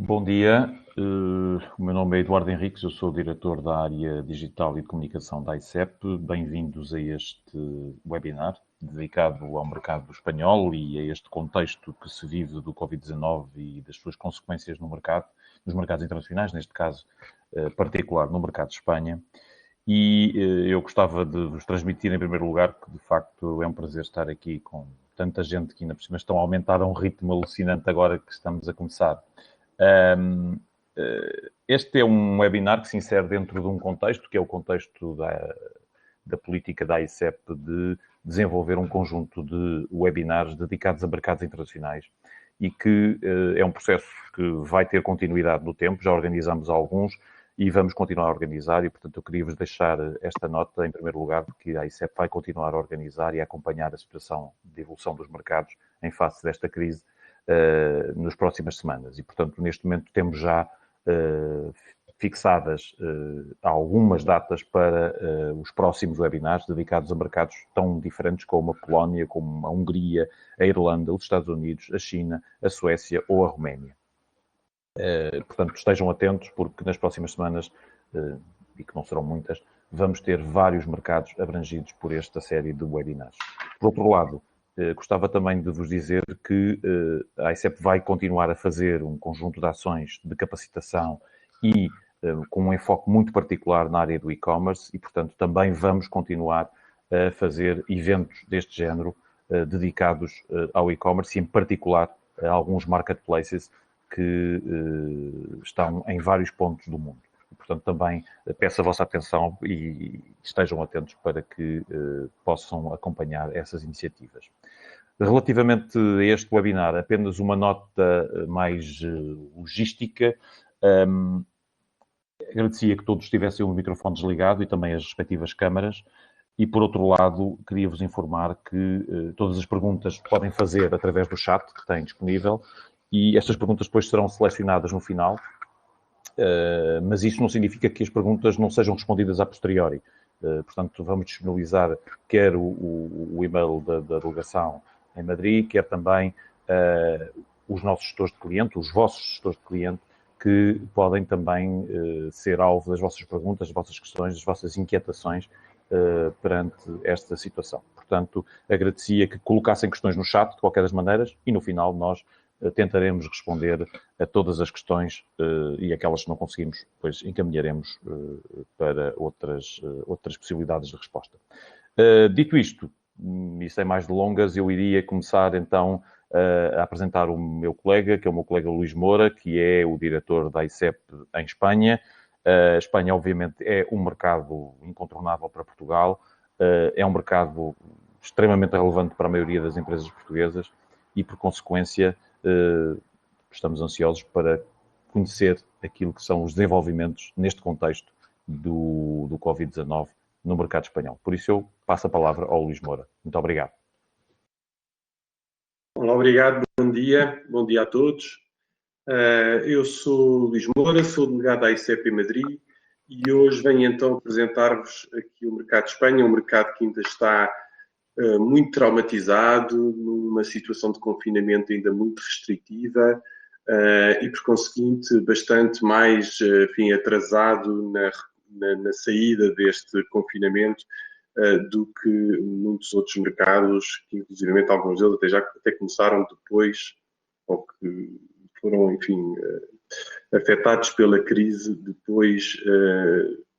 Bom dia, o meu nome é Eduardo Henriques, eu sou o diretor da área digital e de comunicação da AICEP. Bem-vindos a este webinar dedicado ao mercado espanhol e a este contexto que se vive do Covid-19 e das suas consequências no mercado, nos mercados internacionais, neste caso particular no mercado de Espanha. E eu gostava de vos transmitir, em primeiro lugar, que de facto é um prazer estar aqui com tanta gente que ainda por cima estão a aumentar a um ritmo alucinante agora que estamos a começar. Este é um webinar que se insere dentro de um contexto, que é o contexto da política da AICEP de desenvolver um conjunto de webinars dedicados a mercados internacionais e que é um processo que vai ter continuidade no tempo. Já organizamos alguns e vamos continuar a organizar e, portanto, eu queria-vos deixar esta nota, em primeiro lugar, de que a AICEP vai continuar a organizar e a acompanhar a situação de evolução dos mercados em face desta crise nas próximas semanas. E, portanto, neste momento temos já fixadas algumas datas para os próximos webinars dedicados a mercados tão diferentes como a Polónia, como a Hungria, a Irlanda, os Estados Unidos, a China, a Suécia ou a Roménia. Portanto, estejam atentos, porque nas próximas semanas, e que não serão muitas, vamos ter vários mercados abrangidos por esta série de webinars. Por outro lado, gostava também de vos dizer que a AICEP vai continuar a fazer um conjunto de ações de capacitação e com um enfoque muito particular na área do e-commerce e, portanto, também vamos continuar a fazer eventos deste género dedicados ao e-commerce e, em particular, a alguns marketplaces que estão em vários pontos do mundo. E, portanto, também peço a vossa atenção e estejam atentos para que possam acompanhar essas iniciativas. Relativamente a este webinar, apenas uma nota mais logística. Agradecia que todos tivessem o microfone desligado e também as respectivas câmaras. E, por outro lado, queria-vos informar que todas as perguntas podem fazer através do chat que têm disponível e estas perguntas depois serão selecionadas no final, mas isso não significa que as perguntas não sejam respondidas a posteriori. Portanto, vamos disponibilizar quer o e-mail da delegação em Madrid, quer também os nossos gestores de cliente, os vossos gestores de cliente, que podem também ser alvo das vossas perguntas, das vossas questões, das vossas inquietações perante esta situação. Portanto, agradecia que colocassem questões no chat, de qualquer das maneiras, e no final nós tentaremos responder a todas as questões e aquelas que não conseguimos, depois encaminharemos para outras possibilidades de resposta. Dito isto, e sem mais delongas, eu iria começar então a apresentar o meu colega, que é o meu colega Luís Moura, que é o diretor da AICEP em Espanha. A Espanha, obviamente, é um mercado incontornável para Portugal, é um mercado extremamente relevante para a maioria das empresas portuguesas e, por consequência, estamos ansiosos para conhecer aquilo que são os desenvolvimentos neste contexto do Covid-19 no mercado espanhol. Por isso eu passo a palavra ao Luís Moura. Muito obrigado. Olá, obrigado, bom dia a todos. Eu sou Luís Moura, sou delegado da AICEP em Madrid e hoje venho então apresentar-vos aqui o mercado de Espanha, um mercado que ainda está muito traumatizado, numa situação de confinamento ainda muito restritiva e, por conseguinte, bastante mais atrasado na saída deste confinamento do que muitos outros mercados, que inclusivamente alguns deles até começaram depois, ou que foram, enfim, afetados pela crise depois,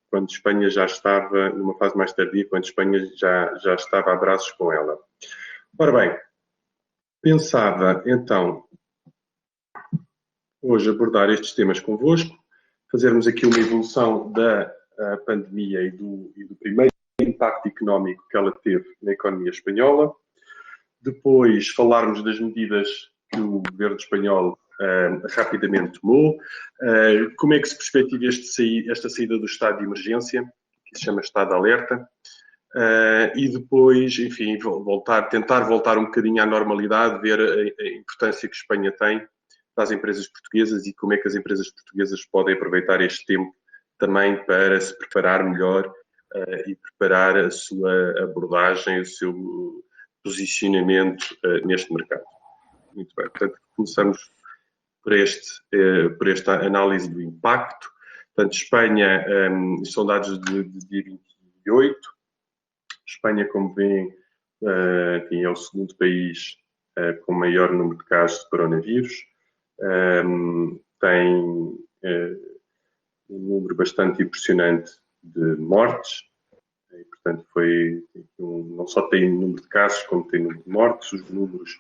quando Espanha já estava numa fase mais tardia, quando Espanha já estava a braços com ela. Ora bem, pensava então hoje abordar estes temas convosco, fazermos aqui uma evolução da pandemia e do primeiro impacto económico que ela teve na economia espanhola, depois falarmos das medidas que o governo espanhol rapidamente tomou, como é que se perspectiva esta saída do estado de emergência, que se chama estado de alerta, e depois, enfim, tentar voltar um bocadinho à normalidade, ver a importância que Espanha tem para as empresas portuguesas e como é que as empresas portuguesas podem aproveitar este tempo também para se preparar melhor e preparar a sua abordagem, o seu posicionamento neste mercado. Muito bem, portanto, começamos para esta análise do impacto. Portanto, Espanha, são dados de dia 28. Espanha, como veem, é o segundo país com maior número de casos de coronavírus. Tem um número bastante impressionante de mortes. E, portanto, não só tem número de casos, como tem número de mortes. Os números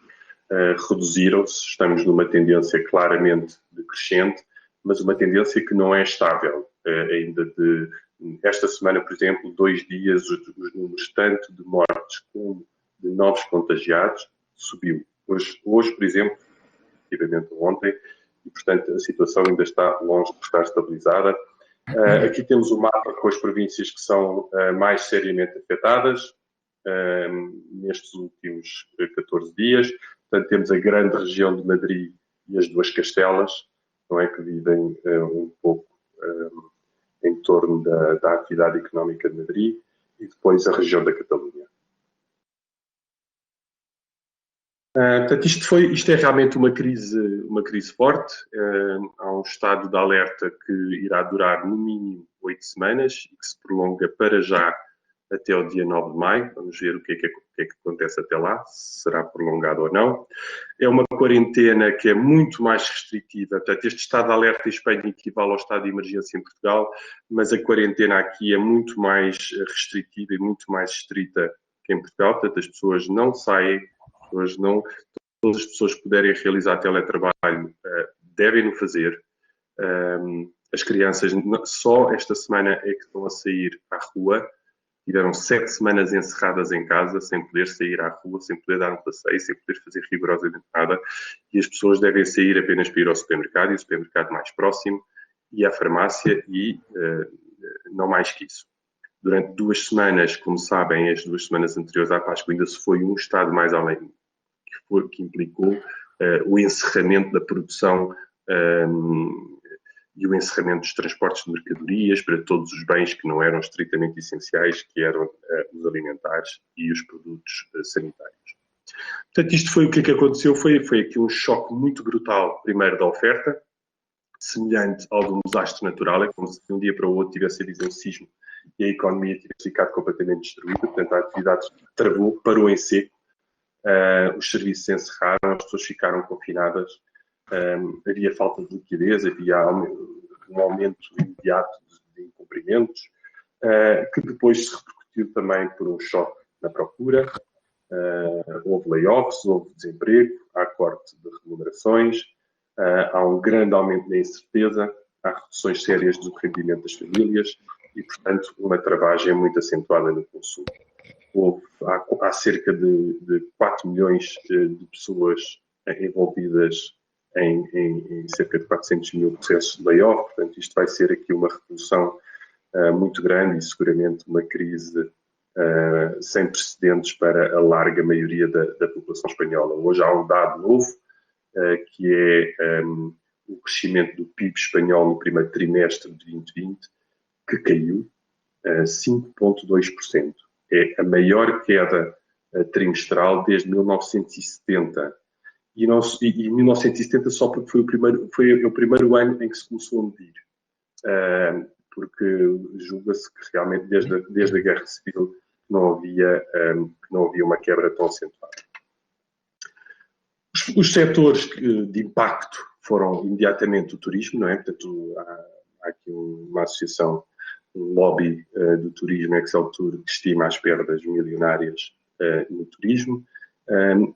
reduziram-se. Estamos numa tendência claramente decrescente, mas uma tendência que não é estável. Ainda esta semana, por exemplo, 2 dias, os números tanto de mortes como de novos contagiados subiu. Hoje, por exemplo, efetivamente ontem, e portanto a situação ainda está longe de estar estabilizada. Aqui temos o mapa com as províncias que são mais seriamente afetadas nestes últimos 14 dias. Portanto, temos a grande região de Madrid e as duas Castelas, não é, que vivem um pouco em torno da atividade económica de Madrid, e depois a região da Catalunha. Portanto, isto é realmente uma crise forte. Há um estado de alerta que irá durar no mínimo 8 semanas e que se prolonga para já até o dia 9 de maio. Vamos ver o que é que acontece até lá, se será prolongado ou não. É uma quarentena que é muito mais restritiva. Portanto, este estado de alerta em Espanha equivale ao estado de emergência em Portugal, mas a quarentena aqui é muito mais restritiva e muito mais estrita que em Portugal. Portanto, as pessoas não saem, todas as pessoas que puderem realizar teletrabalho devem o fazer. As crianças só esta semana é que estão a sair à rua. Tiveram 7 semanas encerradas em casa, sem poder sair à rua, sem poder dar um passeio, sem poder fazer rigorosamente nada. E as pessoas devem sair apenas para ir ao supermercado, e o supermercado mais próximo, e à farmácia, e não mais que isso. Durante 2 semanas, como sabem, as 2 semanas anteriores à Páscoa, ainda se foi um estado mais além, que implicou o encerramento da produção e o encerramento dos transportes de mercadorias para todos os bens que não eram estritamente essenciais, que eram os alimentares e os produtos sanitários. Portanto, isto foi o que aconteceu, foi aqui um choque muito brutal, primeiro da oferta, semelhante ao de um desastre natural, é como se de um dia para o outro tivesse havido um sismo e a economia tivesse ficado completamente destruída. Portanto, a atividade travou, parou em seco, os serviços se encerraram, as pessoas ficaram confinadas, havia falta de liquidez, havia um aumento imediato de incumprimentos, que depois se repercutiu também por um choque na procura. Houve layoffs, houve desemprego, há corte de remunerações, há um grande aumento da incerteza, há reduções sérias do rendimento das famílias e, portanto, uma travagem muito acentuada no consumo. Há cerca de 4 milhões de pessoas envolvidas em cerca de 400 mil processos de layoff. Portanto, isto vai ser aqui uma revolução muito grande e seguramente uma crise sem precedentes para a larga maioria da população espanhola. Hoje há um dado novo, que é o crescimento do PIB espanhol no primeiro trimestre de 2020, que caiu 5,2%. É a maior queda trimestral desde 1970. E 1970 só porque foi o primeiro ano em que se começou a medir. Porque julga-se que realmente desde a Guerra Civil não havia uma quebra tão acentuada. Os setores de impacto foram imediatamente o turismo, não é? Portanto, há aqui uma associação, um lobby do turismo, Excel Tour, que estima as perdas milionárias no turismo,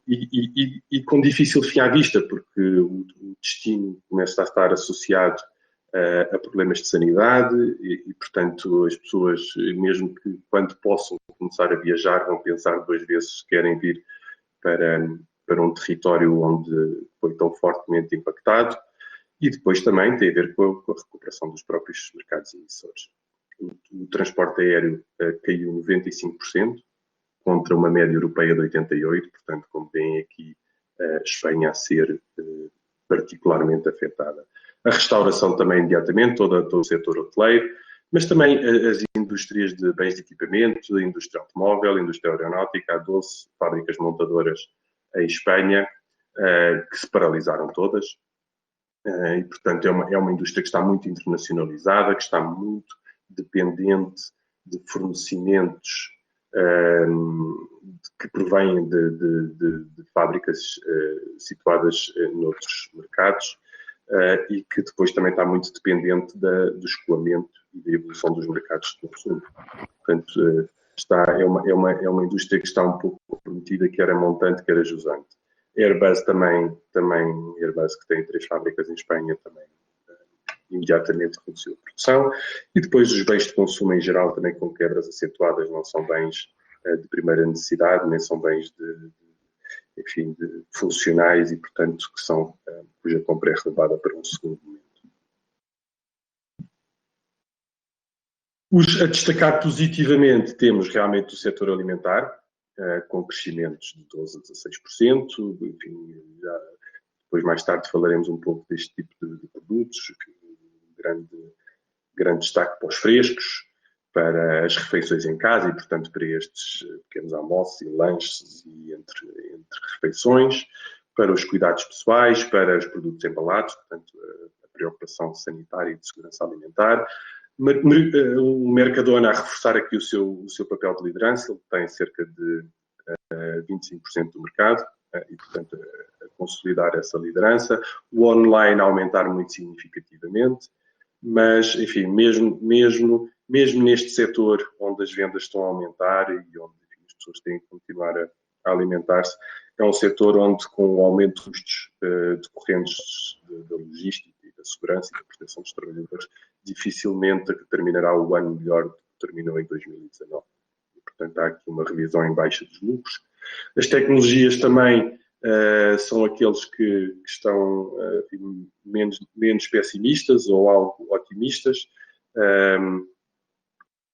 e com difícil fim à vista, porque o destino começa a estar associado a problemas de sanidade e, portanto, as pessoas, mesmo que quando possam começar a viajar, vão pensar 2 vezes se querem vir para um território onde foi tão fortemente impactado, e depois também tem a ver com a recuperação dos próprios mercados emissores. O transporte aéreo caiu 95%, contra uma média europeia de 88%, portanto, como veem aqui, a Espanha a ser particularmente afetada. A restauração também imediatamente, todo o setor hoteleiro, mas também as indústrias de bens de equipamento, a indústria automóvel, a indústria aeronáutica, há 12 fábricas montadoras em Espanha que se paralisaram todas. E, portanto, é uma indústria que está muito internacionalizada, que está muito dependente de fornecimentos que provêm de fábricas situadas noutros mercados e que depois também está muito dependente do escoamento e da evolução dos mercados de consumo. Portanto, é uma indústria que está um pouco comprometida, quer a montante, quer a jusante. Airbus Airbus, que tem 3 fábricas em Espanha, também imediatamente reduziu a produção. E depois os bens de consumo em geral, também com quebras acentuadas, não são bens de primeira necessidade, nem são bens enfim, de funcionais e, portanto, cuja compra é relevada para um segundo momento. A destacar positivamente, temos realmente o setor alimentar, com crescimentos de 12% a 16%. Enfim, depois, mais tarde, falaremos um pouco deste tipo de produtos. Grande destaque para os frescos, para as refeições em casa e, portanto, para estes pequenos almoços e lanches e entre refeições, para os cuidados pessoais, para os produtos embalados, portanto, a preocupação sanitária e de segurança alimentar. O Mercadona a reforçar aqui o seu papel de liderança, ele tem cerca de 25% do mercado e, portanto, a consolidar essa liderança. O online a aumentar muito significativamente, mas, enfim, mesmo neste setor onde as vendas estão a aumentar e onde, enfim, as pessoas têm que continuar a alimentar-se, é um setor onde, com o aumento de custos decorrentes da logística e da segurança e da proteção dos trabalhadores, dificilmente terminará o ano melhor do que terminou em 2019. E, portanto, há aqui uma revisão em baixa dos lucros. As tecnologias também são aqueles que estão menos pessimistas ou algo otimistas.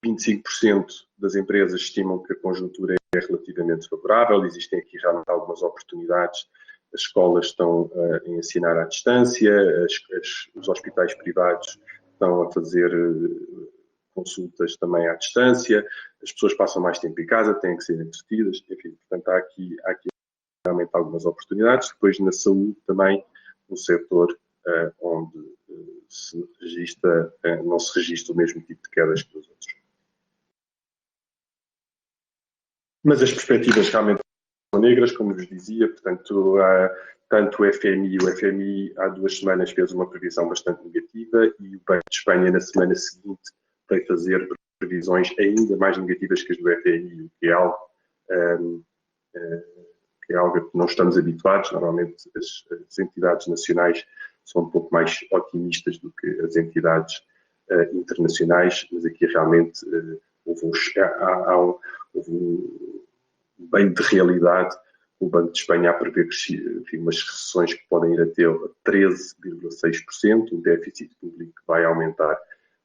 25% das empresas estimam que a conjuntura é relativamente favorável. Existem aqui já algumas oportunidades. As escolas estão a ensinar à distância, os hospitais privados estão a fazer consultas também à distância, as pessoas passam mais tempo em casa, têm que ser entretidas, enfim, portanto há aqui realmente algumas oportunidades. Depois na saúde também, um setor onde não se registra o mesmo tipo de quedas que os outros. Mas as perspectivas realmente são negras, como vos dizia, portanto, tanto o FMI há 2 semanas fez uma previsão bastante negativa e o Banco de Espanha na semana seguinte vai fazer previsões ainda mais negativas que as do FMI, o que é algo que não estamos habituados. Normalmente as entidades nacionais são um pouco mais otimistas do que as entidades internacionais, mas aqui realmente houve um bem de realidade. O Banco de Espanha a prever umas recessões que podem ir até 13,6%, um déficit público que vai aumentar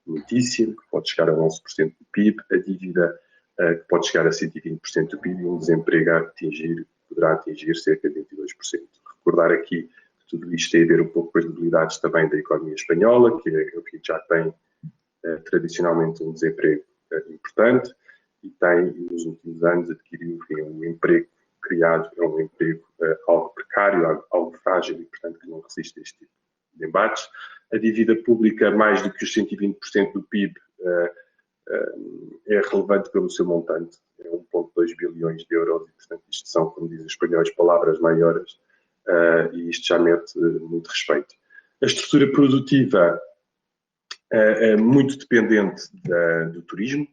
muitíssimo, que pode chegar a 11% do PIB, a dívida que pode chegar a 120% do PIB e um desemprego poderá atingir cerca de 22%. Recordar aqui que tudo isto tem a ver um pouco com as debilidades também da economia espanhola, que já tem tradicionalmente um desemprego importante e tem, nos últimos anos, adquirido um emprego criado, é um emprego algo precário, algo frágil e, portanto, que não resiste a este tipo de embates. A dívida pública, mais do que os 120% do PIB, é relevante pelo seu montante, é 1,2 bilhões de euros e, portanto, isto são, como dizem os espanhóis, palavras maiores e isto já mete muito respeito. A estrutura produtiva é muito dependente do turismo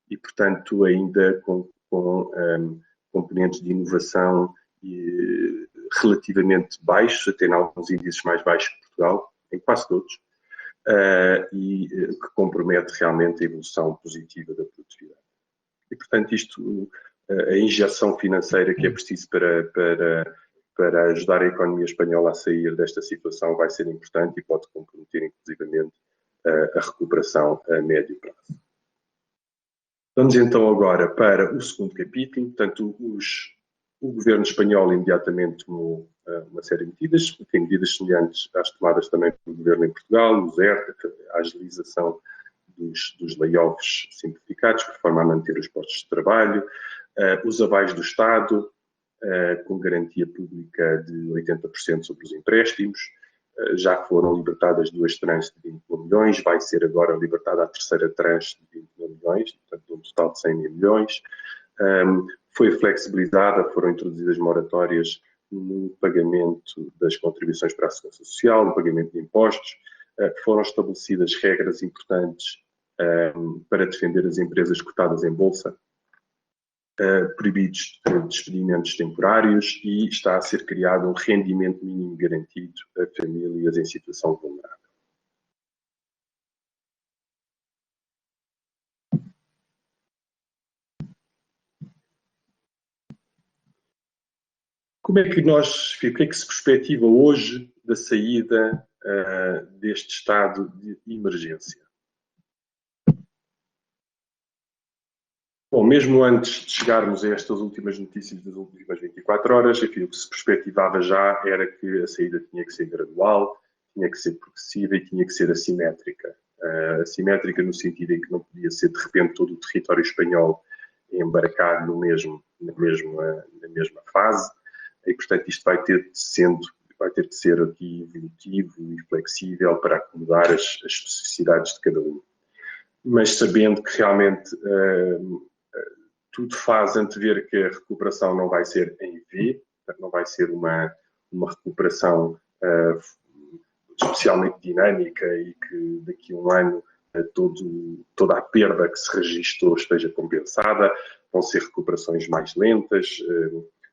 e, portanto, ainda com componentes de inovação relativamente baixos, até em alguns índices mais baixos que Portugal, em quase todos, e que compromete realmente a evolução positiva da produtividade. E, portanto, a injeção financeira que é preciso para ajudar a economia espanhola a sair desta situação vai ser importante e pode comprometer, inclusivamente, a recuperação a médio prazo. Vamos então agora para o segundo capítulo. Portanto, o governo espanhol imediatamente tomou uma série de medidas, tem medidas semelhantes às tomadas também pelo governo em Portugal, o ZERT, a agilização dos layoffs simplificados, por forma a manter os postos de trabalho, os avais do Estado, com garantia pública de 80% sobre os empréstimos, já foram libertadas 2 tranches de 21 milhões, vai ser agora libertada a terceira tranche de 21 milhões, portanto, um total de 100 mil milhões. Foi flexibilizada, foram introduzidas moratórias no pagamento das contribuições para a Segurança Social, no pagamento de impostos, foram estabelecidas regras importantes para defender as empresas cotadas em bolsa, proibidos despedimentos temporários e está a ser criado um rendimento mínimo garantido a famílias em situação vulnerável. O que é que se perspectiva hoje da saída deste estado de emergência? Bom, mesmo antes de chegarmos a estas últimas notícias das últimas 24 horas, aquilo que se perspectivava já era que a saída tinha que ser gradual, tinha que ser progressiva e tinha que ser assimétrica. Assimétrica no sentido em que não podia ser, de repente, todo o território espanhol embarcado na mesma fase, e, portanto, isto vai ter que ser aqui evolutivo e flexível para acomodar as especificidades de cada um. Mas sabendo que realmente tudo faz antever que a recuperação não vai ser em V, não vai ser uma recuperação especialmente dinâmica e que daqui a um ano toda a perda que se registou esteja compensada, vão ser recuperações mais lentas,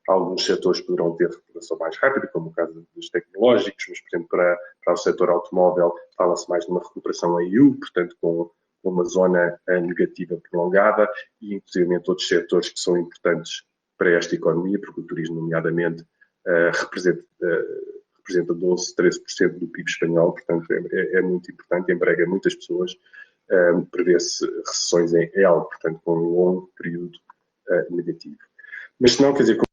alguns setores poderão ter recuperação mais rápida, como o caso dos tecnológicos, mas, por exemplo, para o setor automóvel fala-se mais de uma recuperação EU, portanto, com uma zona negativa prolongada e, inclusive, outros setores que são importantes para esta economia, porque o turismo, nomeadamente, representa 12, 13% do PIB espanhol, portanto, é muito importante, emprega muitas pessoas, prevê-se recessões em L, portanto, com um longo período negativo. Mas se não, quer dizer, como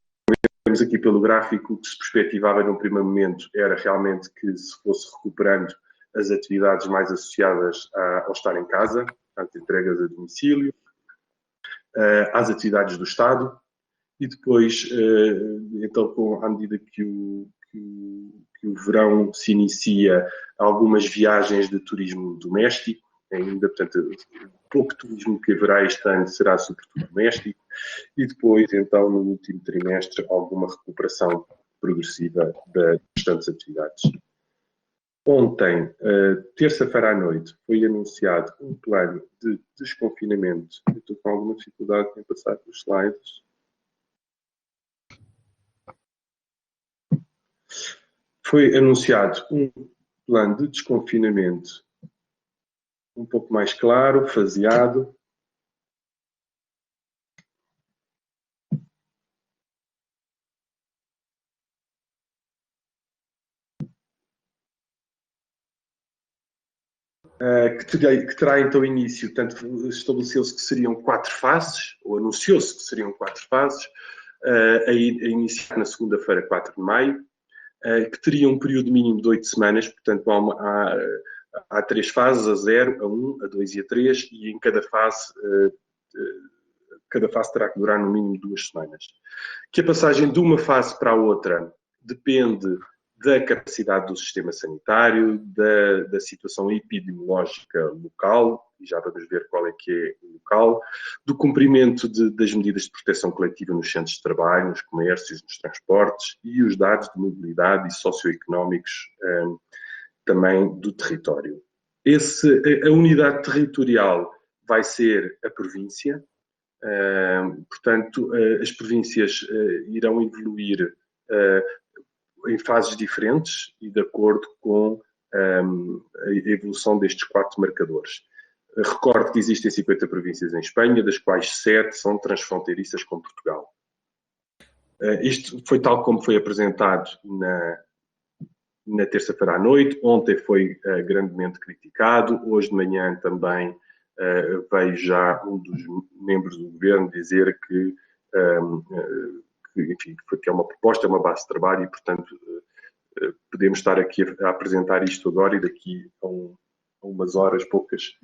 vemos aqui pelo gráfico, o que se perspectivava num primeiro momento era realmente que se fosse recuperando as atividades mais associadas ao estar em casa, portanto, entregas a domicílio, às atividades do Estado, e depois, então, à medida que o verão se inicia, algumas viagens de turismo doméstico, ainda, portanto, pouco turismo que haverá este ano será sobretudo doméstico, e depois, então, no último trimestre, alguma recuperação progressiva das restantes atividades. Ontem, terça-feira à noite, foi anunciado um plano de desconfinamento. Eu estou com alguma dificuldade em passar os slides. Foi anunciado um plano de desconfinamento um pouco mais claro, faseado. Que terá então início, portanto, estabeleceu-se que seriam 4 fases, ou anunciou-se que seriam 4 fases, a iniciar na segunda-feira, 4 de maio, que teria um período mínimo de 8 semanas, portanto há 3 fases, a 0, a 1, a 2 e a 3, e em cada fase terá que durar no mínimo 2 semanas. Que a passagem de uma fase para a outra depende da capacidade do sistema sanitário, da situação epidemiológica local, e já vamos ver qual é que é o local, do cumprimento das medidas de proteção coletiva nos centros de trabalho, nos comércios, nos transportes, e os dados de mobilidade e socioeconómicos também do território. A unidade territorial vai ser a província, portanto, as províncias irão evoluir em fases diferentes e de acordo com a evolução destes 4 marcadores. Recordo que existem 50 províncias em Espanha, das quais 7 são transfronteiriças com Portugal. Isto foi tal como foi apresentado na terça-feira à noite. Ontem foi grandemente criticado. Hoje de manhã também veio já um dos membros do governo dizer que é uma proposta, é uma base de trabalho e, portanto, podemos estar aqui a apresentar isto agora e daqui umas horas poucas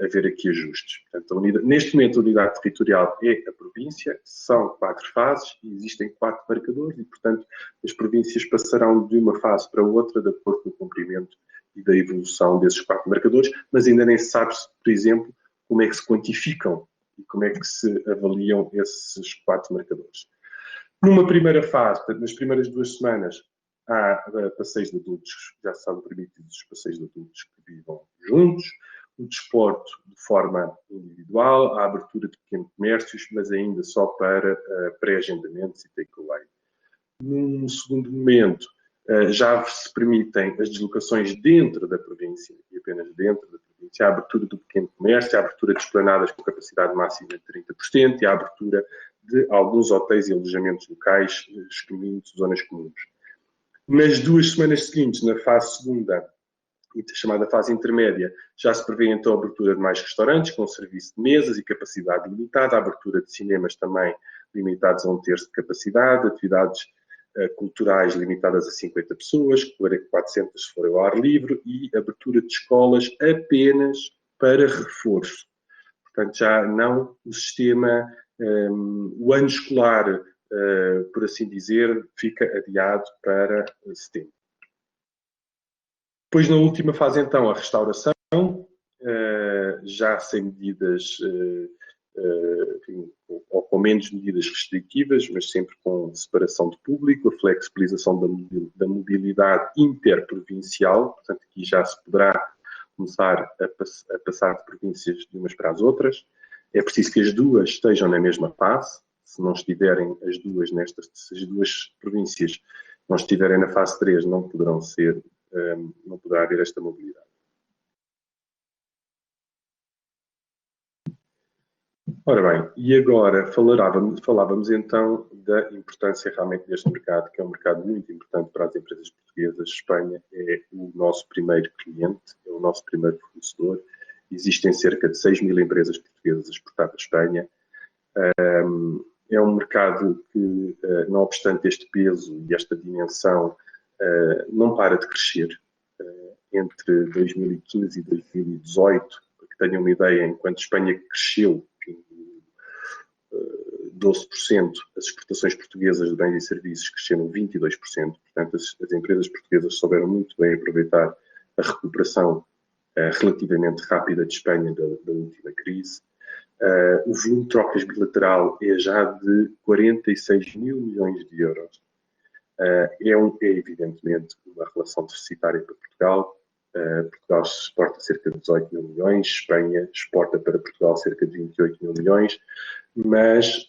haver aqui ajustes. Portanto, neste momento a unidade territorial é a província, são 4 fases e existem 4 marcadores e, portanto, as províncias passarão de uma fase para outra de acordo com o cumprimento e da evolução desses 4 marcadores, mas ainda nem se sabe, por exemplo, como é que se quantificam e como é que se avaliam esses 4 marcadores. Numa primeira fase, nas primeiras 2 semanas, há passeios de adultos, já são permitidos os passeios de adultos que vivam juntos, o desporto de forma individual, a abertura de pequenos comércios, mas ainda só para pré-agendamentos e takeaway. Num segundo momento, já se permitem as deslocações dentro da província, e apenas dentro da província, a abertura do pequeno comércio, a abertura de esplanadas com capacidade máxima de 30% e a abertura de alguns hotéis e alojamentos locais, excluindo zonas comuns. Nas 2 semanas seguintes, na fase segunda, chamada fase intermédia, já se prevê então a abertura de mais restaurantes com serviço de mesas e capacidade limitada, a abertura de cinemas também limitados a 1/3 de capacidade, atividades culturais limitadas a 50 pessoas, 400 se forem ao ar livre e abertura de escolas apenas para reforço. Portanto, já não o sistema, o ano escolar, por assim dizer, fica adiado para setembro. Depois, na última fase, então, a restauração, já sem medidas, enfim, ou com menos medidas restritivas, mas sempre com separação de público, a flexibilização da mobilidade interprovincial, portanto, aqui já se poderá começar a passar de províncias de umas para as outras. É preciso que as duas estejam na mesma fase. Se não estiverem as duas se as duas províncias não estiverem na fase 3, não poderá haver esta mobilidade. Ora bem, e agora falávamos então da importância realmente deste mercado, que é um mercado muito importante para as empresas portuguesas. Espanha é o nosso primeiro cliente, é o nosso primeiro fornecedor. Existem cerca de 6.000 empresas portuguesas a exportar para a Espanha. É um mercado que, não obstante este peso e esta dimensão, não para de crescer. Entre 2015 e 2018, para que tenham uma ideia, enquanto Espanha cresceu 12%, as exportações portuguesas de bens e serviços cresceram 22%. Portanto, as empresas portuguesas souberam muito bem aproveitar a recuperação relativamente rápida de Espanha da última crise. O volume de trocas bilateral é já de 46 mil milhões de euros. É evidentemente uma relação deficitária para Portugal. Portugal exporta cerca de 18 mil milhões, Espanha exporta para Portugal cerca de 28 mil milhões, mas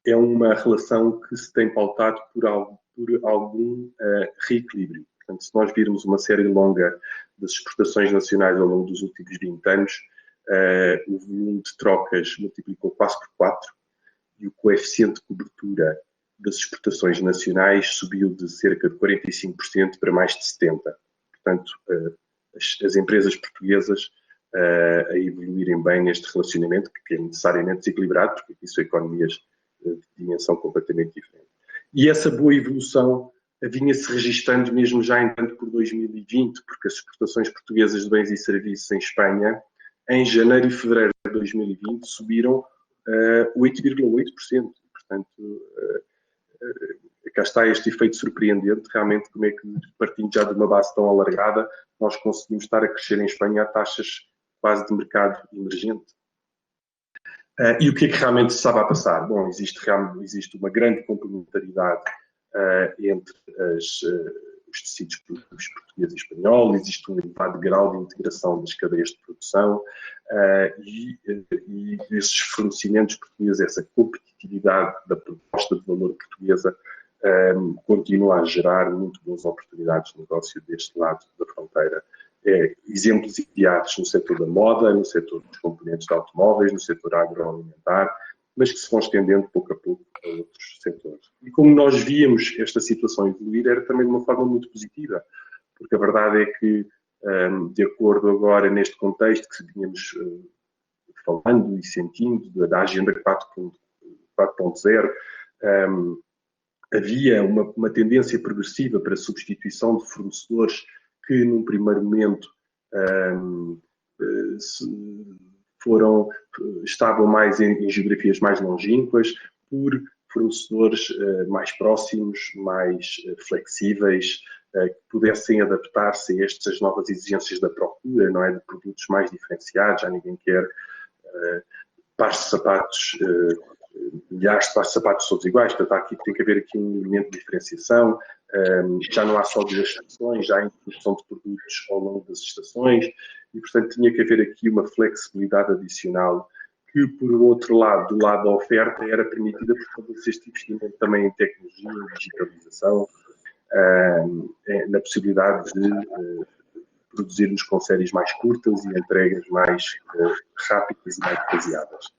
é uma relação que se tem pautado por algum reequilíbrio. Portanto, se nós virmos uma série longa das exportações nacionais ao longo dos últimos 20 anos, o volume de trocas multiplicou quase por 4 e o coeficiente de cobertura das exportações nacionais subiu de cerca de 45% para mais de 70%. Portanto, as empresas portuguesas a evoluírem bem neste relacionamento, que é necessariamente desequilibrado, porque aqui são economias de dimensão completamente diferente. E essa boa evolução vinha-se registando mesmo já entanto por 2020, porque as exportações portuguesas de bens e serviços em Espanha, em janeiro e fevereiro de 2020, subiram 8,8%. Portanto, cá está este efeito surpreendente, realmente, como é que, partindo já de uma base tão alargada, nós conseguimos estar a crescer em Espanha a taxas quase de mercado emergente. E o que é que realmente se estava a passar? Bom, existe uma grande complementaridade entre os tecidos produtivos português e espanhol, existe um elevado grau de integração das cadeias de produção e esses fornecimentos portugueses, essa competitividade da proposta de valor portuguesa continua a gerar muito boas oportunidades de negócio deste lado da fronteira. Exemplos imediatos no setor da moda, no setor dos componentes de automóveis, no setor agroalimentar, mas que se vão estendendo pouco a pouco a outros setores. E como nós víamos esta situação evoluir, era também de uma forma muito positiva, porque a verdade é que, de acordo agora neste contexto que vínhamos falando e sentindo da Agenda 4.0, havia uma tendência progressiva para a substituição de fornecedores que, num primeiro momento, estavam mais em geografias mais longínquas, por fornecedores mais próximos, mais flexíveis, que pudessem adaptar-se a estas novas exigências da procura, não é? De produtos mais diferenciados. Já ninguém quer pares de sapatos, milhares de pares de sapatos todos iguais. Portanto, tem que haver aqui um elemento de diferenciação. Já não há só duas estações, já há introdução de produtos ao longo das estações e, portanto, tinha que haver aqui uma flexibilidade adicional que, por outro lado, do lado da oferta, era permitida por todo este investimento também em tecnologia, em digitalização, na possibilidade de produzirmos com séries mais curtas e entregas mais rápidas e mais baseadas.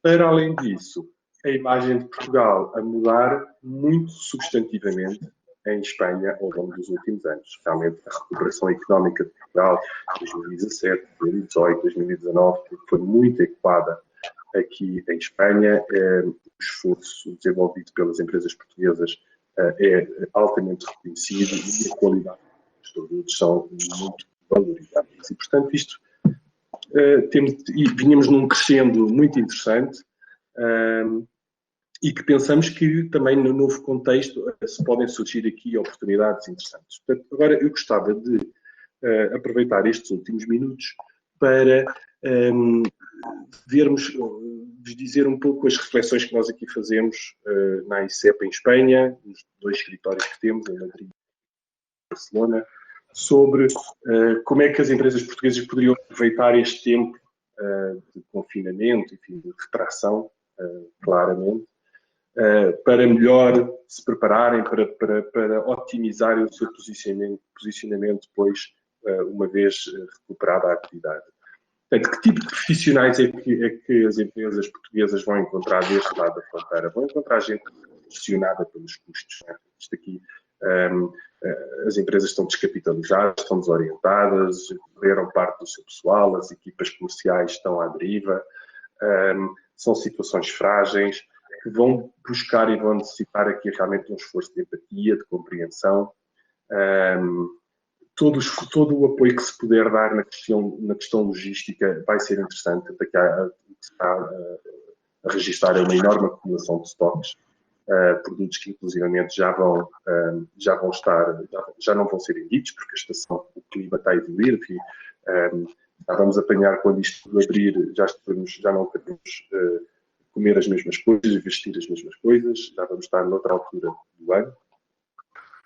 Para além disso, a imagem de Portugal a mudar muito substantivamente em Espanha ao longo dos últimos anos. Realmente, a recuperação económica de Portugal, 2017, 2018, 2019, foi muito equada aqui em Espanha. O esforço desenvolvido pelas empresas portuguesas é altamente reconhecido e a qualidade dos produtos são muito valorizados. E, portanto, isto vínhamos num crescendo muito interessante e que pensamos que também no novo contexto se podem surgir aqui oportunidades interessantes. Portanto, agora eu gostava de aproveitar estes últimos minutos para vos dizer um pouco as reflexões que nós aqui fazemos na ICEP em Espanha, nos 2 escritórios que temos, em Madrid e Barcelona, sobre como é que as empresas portuguesas poderiam aproveitar este tempo de confinamento, enfim, de retração, claramente, para melhor se prepararem, para otimizarem o seu posicionamento depois, uma vez recuperada a atividade. Portanto, que tipo de profissionais é que as empresas portuguesas vão encontrar deste lado da fronteira? Vão encontrar gente pressionada pelos custos. Né? Isto aqui, as empresas estão descapitalizadas, estão desorientadas, perderam parte do seu pessoal, as equipas comerciais estão à deriva, são situações frágeis, que vão buscar e vão necessitar aqui realmente um esforço de empatia, de compreensão, todo o apoio que se puder dar na questão logística vai ser interessante. Daqui a está a registrar uma enorme acumulação de estoques, produtos que inclusivamente já não vão ser vendidos, porque a estação, o clima está a evoluir, enfim, já vamos apanhar quando isto abrir, já não queremos comer as mesmas coisas, vestir as mesmas coisas, já vamos estar noutra altura do ano.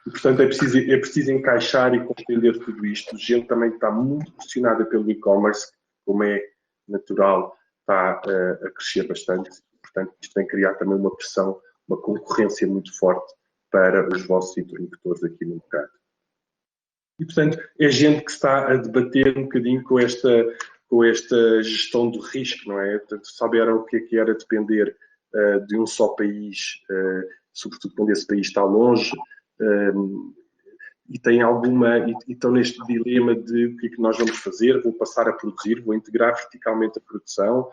E, portanto, é preciso encaixar e compreender tudo isto. Gente também que está muito pressionada pelo e-commerce, como é natural, está a crescer bastante. Portanto, isto tem que criar também uma pressão, uma concorrência muito forte para os vossos interlocutores aqui no mercado. E, portanto, é gente que está a debater um bocadinho com esta gestão do risco, não é? Portanto, souberam o que era depender de um só país, sobretudo quando esse país está longe, e estão neste dilema de o que é que nós vamos fazer, vou passar a produzir, vou integrar verticalmente a produção,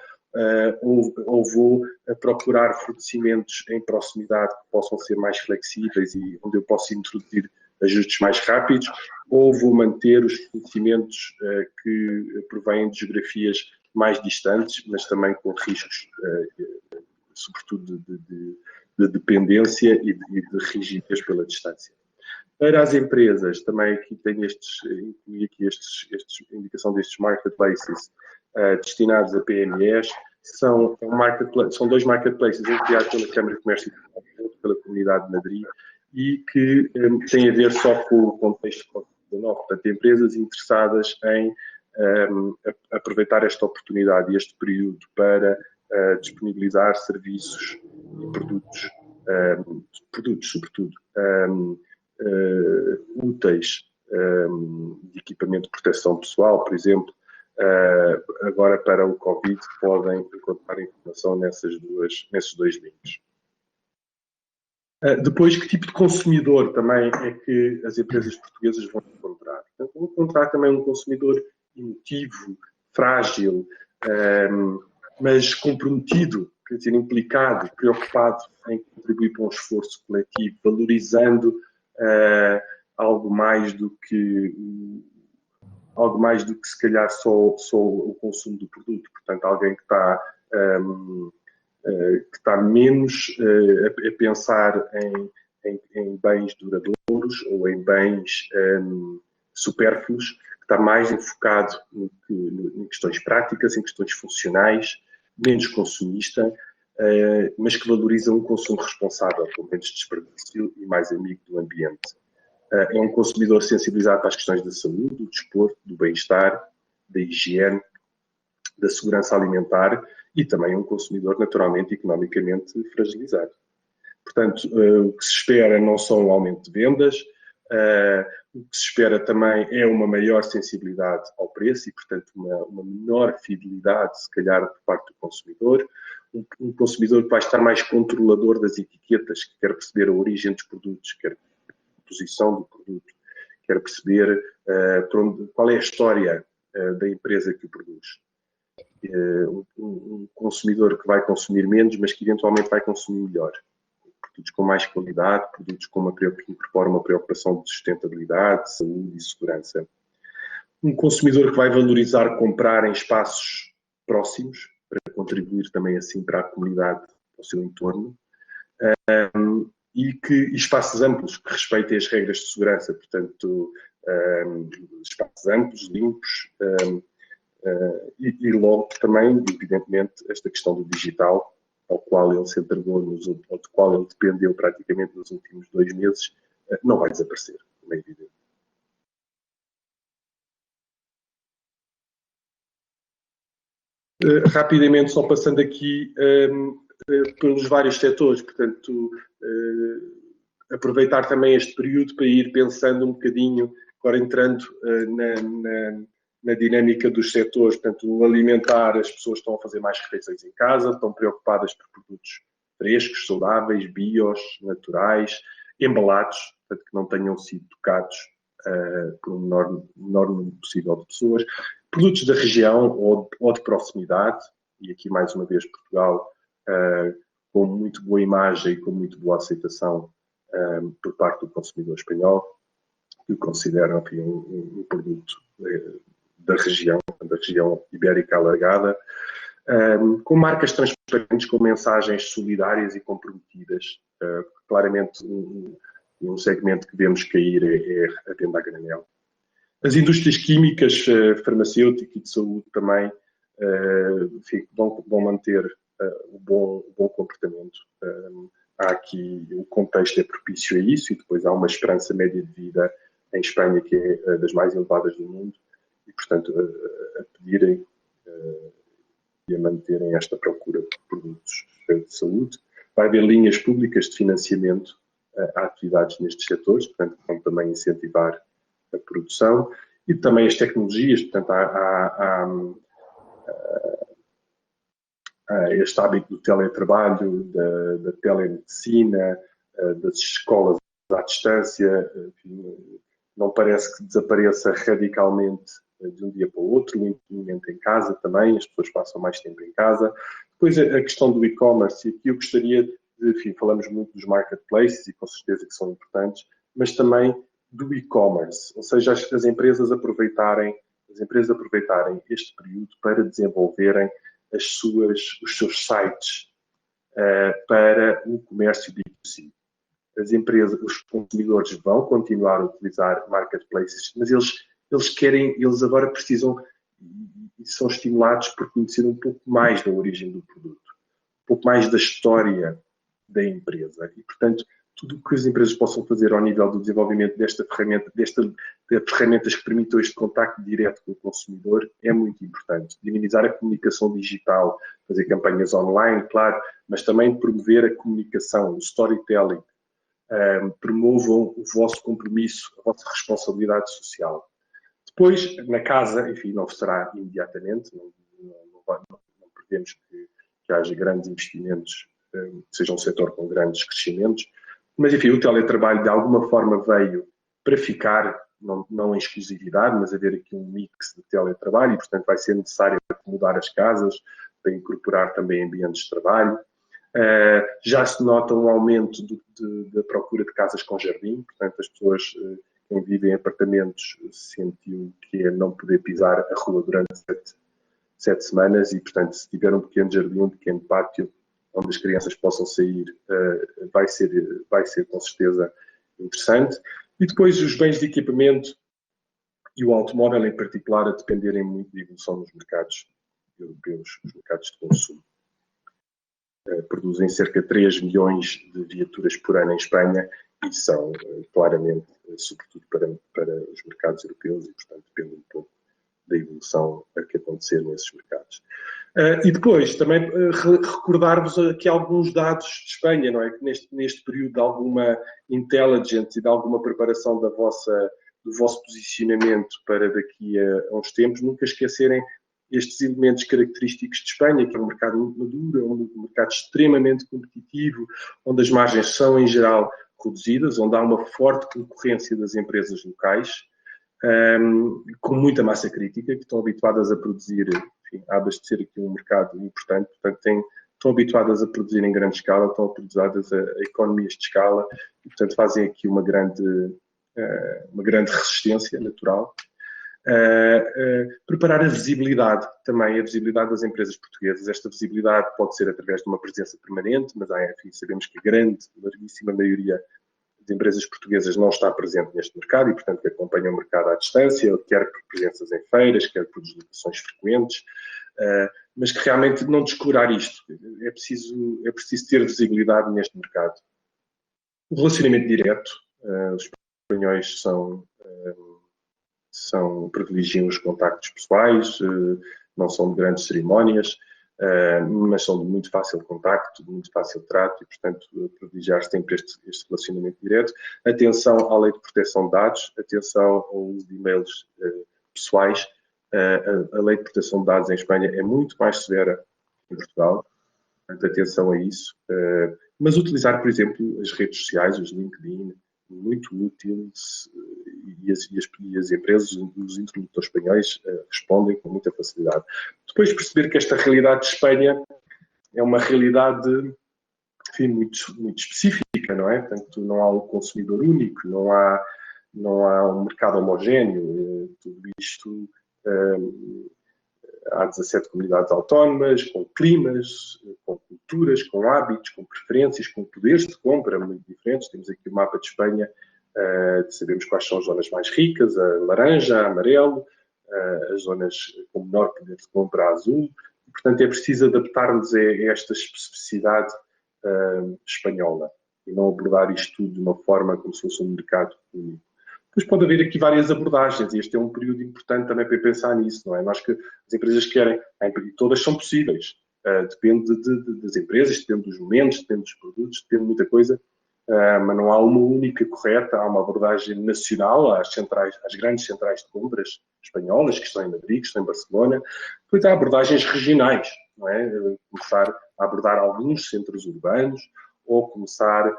ou vou procurar fornecimentos em proximidade que possam ser mais flexíveis e onde eu possa introduzir ajustes mais rápidos, ou vou manter os fornecimentos que provêm de geografias mais distantes, mas também com riscos, sobretudo de dependência e de rigidez pela distância. Para as empresas, também aqui tem inclui aqui indicação destes marketplaces destinados a PMEs, são 2 marketplaces, um criado pela Câmara de Comércio e pela Comunidade de Madrid, e que têm a ver só com o contexto de Covid-19. Portanto, empresas interessadas em aproveitar esta oportunidade e este período para disponibilizar serviços e produtos sobretudo, úteis de equipamento de proteção pessoal, por exemplo, agora para o Covid, podem encontrar informação nesses 2 links. Depois, que tipo de consumidor também é que as empresas portuguesas vão encontrar? Portanto, vão encontrar também um consumidor emotivo, frágil, mas comprometido, quer dizer, implicado, preocupado em contribuir para um esforço coletivo, valorizando algo mais do que algo mais do que se calhar só o consumo do produto. Portanto, alguém que está menos a pensar em bens duradouros ou em bens supérfluos, que está mais enfocado em questões práticas, em questões funcionais, menos consumista, mas que valoriza um consumo responsável, com menos desperdício e mais amigo do ambiente. É um consumidor sensibilizado para as questões da saúde, do desporto, do bem-estar, da higiene, da segurança alimentar e também um consumidor naturalmente economicamente fragilizado. Portanto, o que se espera não só um aumento de vendas, o que se espera também é uma maior sensibilidade ao preço e, portanto, uma menor fidelidade, se calhar, por parte do consumidor. Um consumidor que vai estar mais controlador das etiquetas, que quer perceber a origem dos produtos, quer a posição do produto, quer perceber qual é a história da empresa que o produz. Um consumidor que vai consumir menos, mas que eventualmente vai consumir melhor. Produtos com mais qualidade, produtos que incorporam uma preocupação de sustentabilidade, saúde e segurança. Um consumidor que vai valorizar comprar em espaços próximos, para contribuir também assim para a comunidade, ao seu entorno. E espaços amplos, que respeitem as regras de segurança, portanto, espaços amplos, limpos, e logo também, evidentemente, esta questão do digital, ao qual ele se entregou, ou do qual ele dependeu praticamente nos últimos 2 meses, não vai desaparecer, como é evidente. Rapidamente, só passando aqui pelos vários setores, portanto, aproveitar também este período para ir pensando um bocadinho, agora entrando na dinâmica dos setores, portanto, o alimentar, as pessoas estão a fazer mais refeições em casa, estão preocupadas por produtos frescos, saudáveis, bios, naturais, embalados, portanto, que não tenham sido tocados por um menor número possível de pessoas. Produtos da região ou de proximidade, e aqui mais uma vez Portugal, com muito boa imagem e com muito boa aceitação por parte do consumidor espanhol, que consideram enfim, um produto da região ibérica alargada, com marcas transparentes, com mensagens solidárias e comprometidas. Claramente, um segmento que vemos cair é a venda a granel. As indústrias químicas, farmacêuticas e de saúde também enfim, vão manter o bom comportamento. Há aqui, o contexto é propício a isso e depois há uma esperança média de vida em Espanha que é das mais elevadas do mundo e, portanto, a pedirem e a manterem esta procura por produtos de saúde. Vai haver linhas públicas de financiamento a atividades nestes setores, portanto, vão também incentivar a produção e também as tecnologias, portanto, há este hábito do teletrabalho, da telemedicina, das escolas à distância, enfim, não parece que desapareça radicalmente de um dia para o outro, o empreendedoramento em casa também, as pessoas passam mais tempo em casa. Depois a questão do e-commerce, e aqui eu gostaria de, enfim, falamos muito dos marketplaces e com certeza que são importantes, mas também do e-commerce, ou seja, as empresas aproveitarem este período para desenvolverem os seus sites para o comércio B2C. As empresas, os consumidores vão continuar a utilizar marketplaces, mas eles agora precisam e são estimulados por conhecer um pouco mais da origem do produto, um pouco mais da história da empresa. E, portanto, tudo o que as empresas possam fazer ao nível do desenvolvimento desta ferramenta, de ferramentas que permitam este contacto direto com o consumidor, é muito importante. Dinamizar a comunicação digital, fazer campanhas online, claro, mas também promover a comunicação, o storytelling. Promovam o vosso compromisso, a vossa responsabilidade social. Depois, na casa, enfim, não será imediatamente, não prevemos que haja grandes investimentos, seja um setor com grandes crescimentos, mas, enfim, o teletrabalho de alguma forma veio para ficar, não em exclusividade, mas haver aqui um mix de teletrabalho e, portanto, vai ser necessário acomodar as casas para incorporar também ambientes de trabalho. Já se nota um aumento da procura de casas com jardim, portanto, as pessoas quem vive em apartamentos sentiu que é não poder pisar a rua durante 7 semanas e, portanto, se tiver um pequeno jardim, um pequeno pátio onde as crianças possam sair, vai ser com certeza interessante. E depois os bens de equipamento e o automóvel em particular a dependerem muito da evolução nos mercados europeus, os mercados de consumo. Produzem cerca de 3 milhões de viaturas por ano em Espanha e são claramente, sobretudo para os mercados europeus e, portanto, depende um pouco da evolução a que acontecer nesses mercados. E depois, também recordar-vos aqui alguns dados de Espanha, não é? Que neste período de alguma intelligence e de alguma preparação do vosso posicionamento para daqui a uns tempos, nunca esquecerem estes elementos característicos de Espanha, que é um mercado muito maduro, é um mercado extremamente competitivo, onde as margens são, em geral, reduzidas, onde há uma forte concorrência das empresas locais, com muita massa crítica, que estão habituadas a produzir, enfim, a abastecer aqui um mercado importante, portanto, estão habituadas a produzir em grande escala, estão habituadas a economias de escala, e, portanto, fazem aqui uma grande resistência natural. Preparar a visibilidade também, a visibilidade das empresas portuguesas. Esta visibilidade pode ser através de uma presença permanente, mas enfim, sabemos que a larguíssima maioria de empresas portuguesas não está presente neste mercado e, portanto, que acompanha o mercado à distância, quer por presenças em feiras, quer por deslocações frequentes, mas que realmente não descurar isto. É preciso ter visibilidade neste mercado. O relacionamento direto. Os espanhóis privilegiam os contactos pessoais, não são de grandes cerimónias, mas são de muito fácil contacto, de muito fácil trato e, portanto, privilegiar sempre este relacionamento direto. Atenção à lei de proteção de dados, atenção ao uso de e-mails pessoais. A lei de proteção de dados em Espanha é muito mais severa que em Portugal, portanto, atenção a isso. Mas utilizar, por exemplo, as redes sociais, os LinkedIn, muito úteis, e as empresas, os interlocutores espanhóis respondem com muita facilidade. Depois perceber que esta realidade de Espanha é uma realidade, enfim, muito, muito específica, não é? Portanto, não há um consumidor único, não há um mercado homogéneo, tudo isto. Há 17 comunidades autónomas, com climas, com culturas, com hábitos, com preferências, com poderes de compra muito diferentes. Temos aqui o mapa de Espanha, sabemos quais são as zonas mais ricas, a laranja, a amarelo, as zonas com menor poder de compra, a azul. E, portanto, é preciso adaptar-nos a esta especificidade espanhola e não abordar isto tudo de uma forma como se fosse um mercado único. Depois pode haver aqui várias abordagens e este é um período importante também para pensar nisso, não é? Nós que as empresas querem, todas são possíveis, depende das empresas, depende dos momentos, depende dos produtos, depende de muita coisa, mas não há uma única correta, há uma abordagem nacional, às grandes centrais de compras espanholas, que estão em Madrid, que estão em Barcelona, depois há abordagens regionais, não é? Começar a abordar alguns centros urbanos ou começar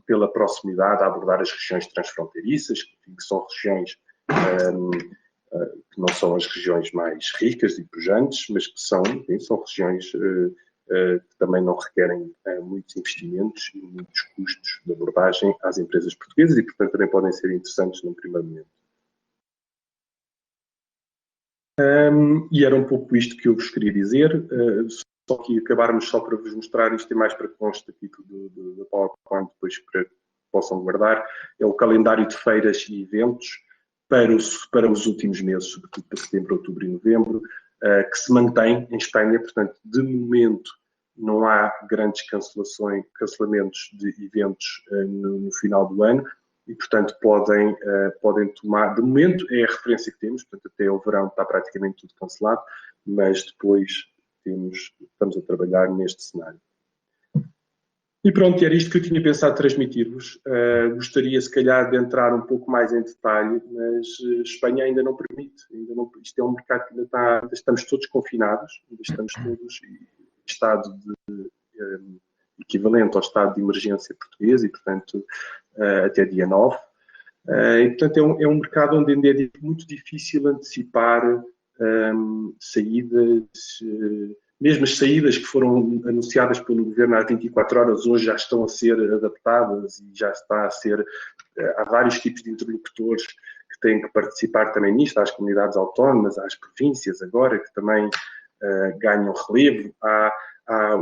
pela proximidade a abordar as regiões transfronteiriças, que são regiões que não são as regiões mais ricas e pujantes, mas que são regiões que também não requerem muitos investimentos e muitos custos de abordagem às empresas portuguesas e, portanto, também podem ser interessantes num primeiro momento. E era um pouco isto que eu vos queria dizer. Só que acabarmos só para vos mostrar, isto é mais para consta aqui da PowerPoint, depois para que possam guardar, é o calendário de feiras e eventos para os últimos meses, sobretudo para setembro, outubro e novembro, que se mantém em Espanha. Portanto, de momento não há grandes cancelamentos de eventos no final do ano e, portanto, podem tomar, de momento é a referência que temos, portanto, até o verão está praticamente tudo cancelado, mas depois estamos a trabalhar neste cenário. E pronto, era isto que eu tinha pensado transmitir-vos. Gostaria, se calhar, de entrar um pouco mais em detalhe, mas Espanha ainda não permite. Isto é um mercado que ainda estamos todos confinados, ainda estamos todos em estado equivalente ao estado de emergência português e, portanto, até dia 9. E, portanto, é um mercado onde ainda é muito difícil antecipar saídas mesmo as saídas que foram anunciadas pelo governo há 24 horas, hoje já estão a ser adaptadas e já está a ser... Há vários tipos de interlocutores que têm que participar também nisto, há as comunidades autónomas, há as províncias agora, que também ganham relevo, há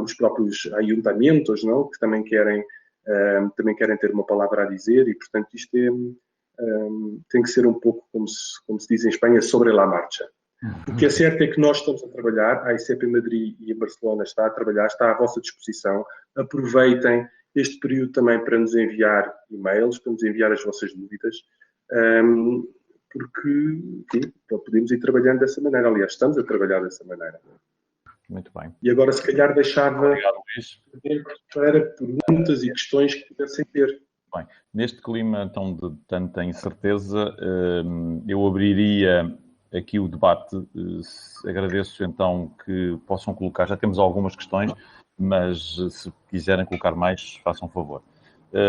os próprios ayuntamentos, não? Que também querem ter uma palavra a dizer e, portanto, isto tem que ser um pouco, como se diz em Espanha, sobre la marcha. O que é certo é que nós estamos a trabalhar, a ICEP em Madrid e em Barcelona está a trabalhar, está à vossa disposição. Aproveitem este período também para nos enviar e-mails, para nos enviar as vossas dúvidas, porque, enfim, podemos ir trabalhando dessa maneira. Aliás, estamos a trabalhar dessa maneira. Muito bem. E agora, se calhar, deixava Obrigado, para perguntas e questões que pudessem ter. Bem, neste clima então de tanta incerteza, eu abriria aqui o debate. Agradeço então que possam colocar, já temos algumas questões, mas se quiserem colocar mais, façam favor.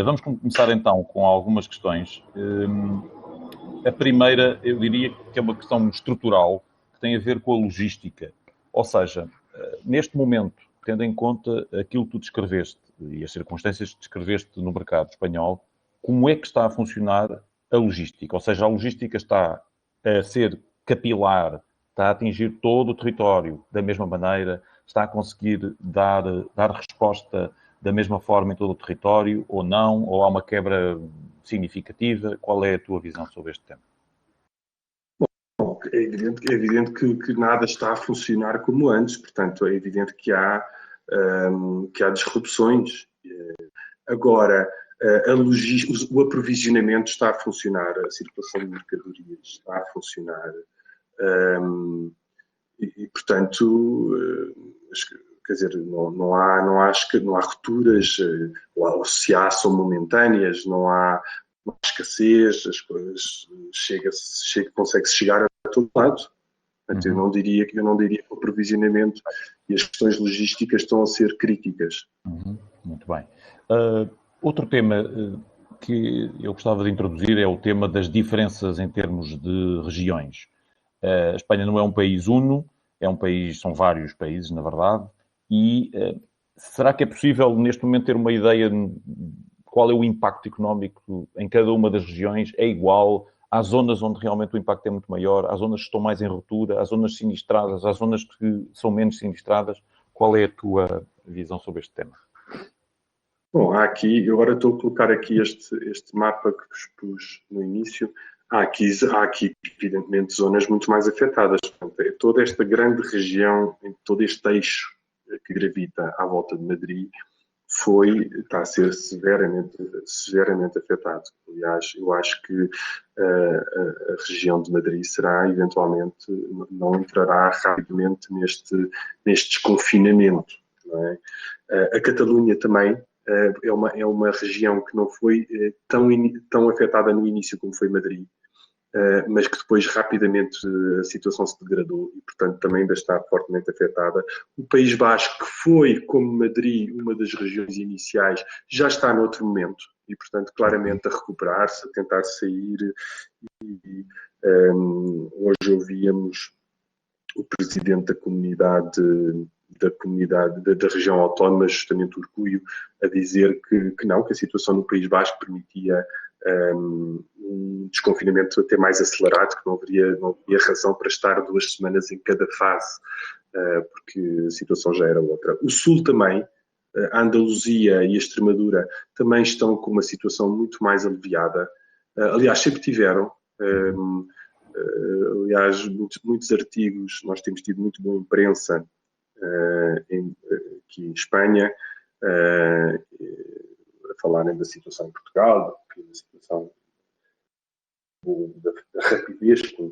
Vamos começar então com algumas questões. A primeira, eu diria que é uma questão estrutural, que tem a ver com a logística. Ou seja, neste momento, tendo em conta aquilo que tu descreveste e as circunstâncias que descreveste no mercado espanhol, como é que está a funcionar a logística? Ou seja, a logística está a ser capilar, está a atingir todo o território da mesma maneira, está a conseguir dar resposta da mesma forma em todo o território, ou não, ou há uma quebra significativa? Qual é a tua visão sobre este tema? Bom, é evidente que nada está a funcionar como antes, portanto, é evidente que há disrupções. Agora, o aprovisionamento está a funcionar, a circulação de mercadorias está a funcionar, portanto, quer dizer, não há rupturas, ou se há, são momentâneas, não há escassez, as coisas consegue-se chegar a todo lado. Portanto, eu não diria que o aprovisionamento e as questões logísticas estão a ser críticas. Muito bem. Outro tema que eu gostava de introduzir é o tema das diferenças em termos de regiões. A Espanha não é um país uno, são vários países, na verdade, e será que é possível, neste momento, ter uma ideia de qual é o impacto económico em cada uma das regiões? É igual? Há zonas onde realmente o impacto é muito maior, há zonas que estão mais em ruptura, há zonas sinistradas, há zonas que são menos sinistradas. Qual é a tua visão sobre este tema? Bom, eu agora estou a colocar aqui este mapa que vos pus no início. Há aqui, evidentemente, zonas muito mais afetadas. Portanto, toda esta grande região, todo este eixo que gravita à volta de Madrid, está a ser severamente afetado. Aliás, eu acho que a região de Madrid eventualmente, não entrará rapidamente neste desconfinamento. Não é? A Catalunha também é uma região que não foi tão afetada no início como foi Madrid, mas que depois rapidamente a situação se degradou e, portanto, também ainda está fortemente afetada. O País Basco, que foi, como Madrid, uma das regiões iniciais, já está noutro momento e, portanto, claramente a recuperar-se, a tentar sair. Hoje ouvíamos o presidente da região autónoma, justamente Urcuio, a dizer que não, que a situação no País Basco permitia um desconfinamento até mais acelerado, que não haveria razão para estar 2 semanas em cada fase, porque a situação já era outra. O Sul também, a Andaluzia e a Extremadura, também estão com uma situação muito mais aliviada. Aliás, sempre tiveram. Aliás, muitos artigos, nós temos tido muito boa imprensa aqui em Espanha, a falarem da situação em Portugal, da situação da rapidez com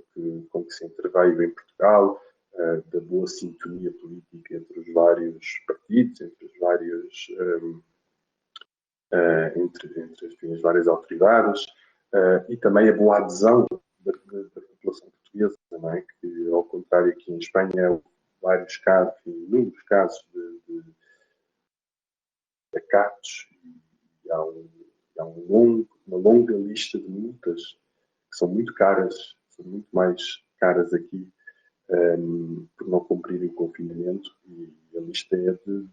que se interveio em Portugal, da boa sintonia política entre os vários partidos, entre as várias autoridades, e também a boa adesão da população portuguesa, não é? Que, ao contrário, aqui em Espanha, há vários casos, inúmeros casos de acatos, e há uma longa lista de multas que são muito caras, são muito mais caras aqui por não cumprirem o confinamento, e a lista é de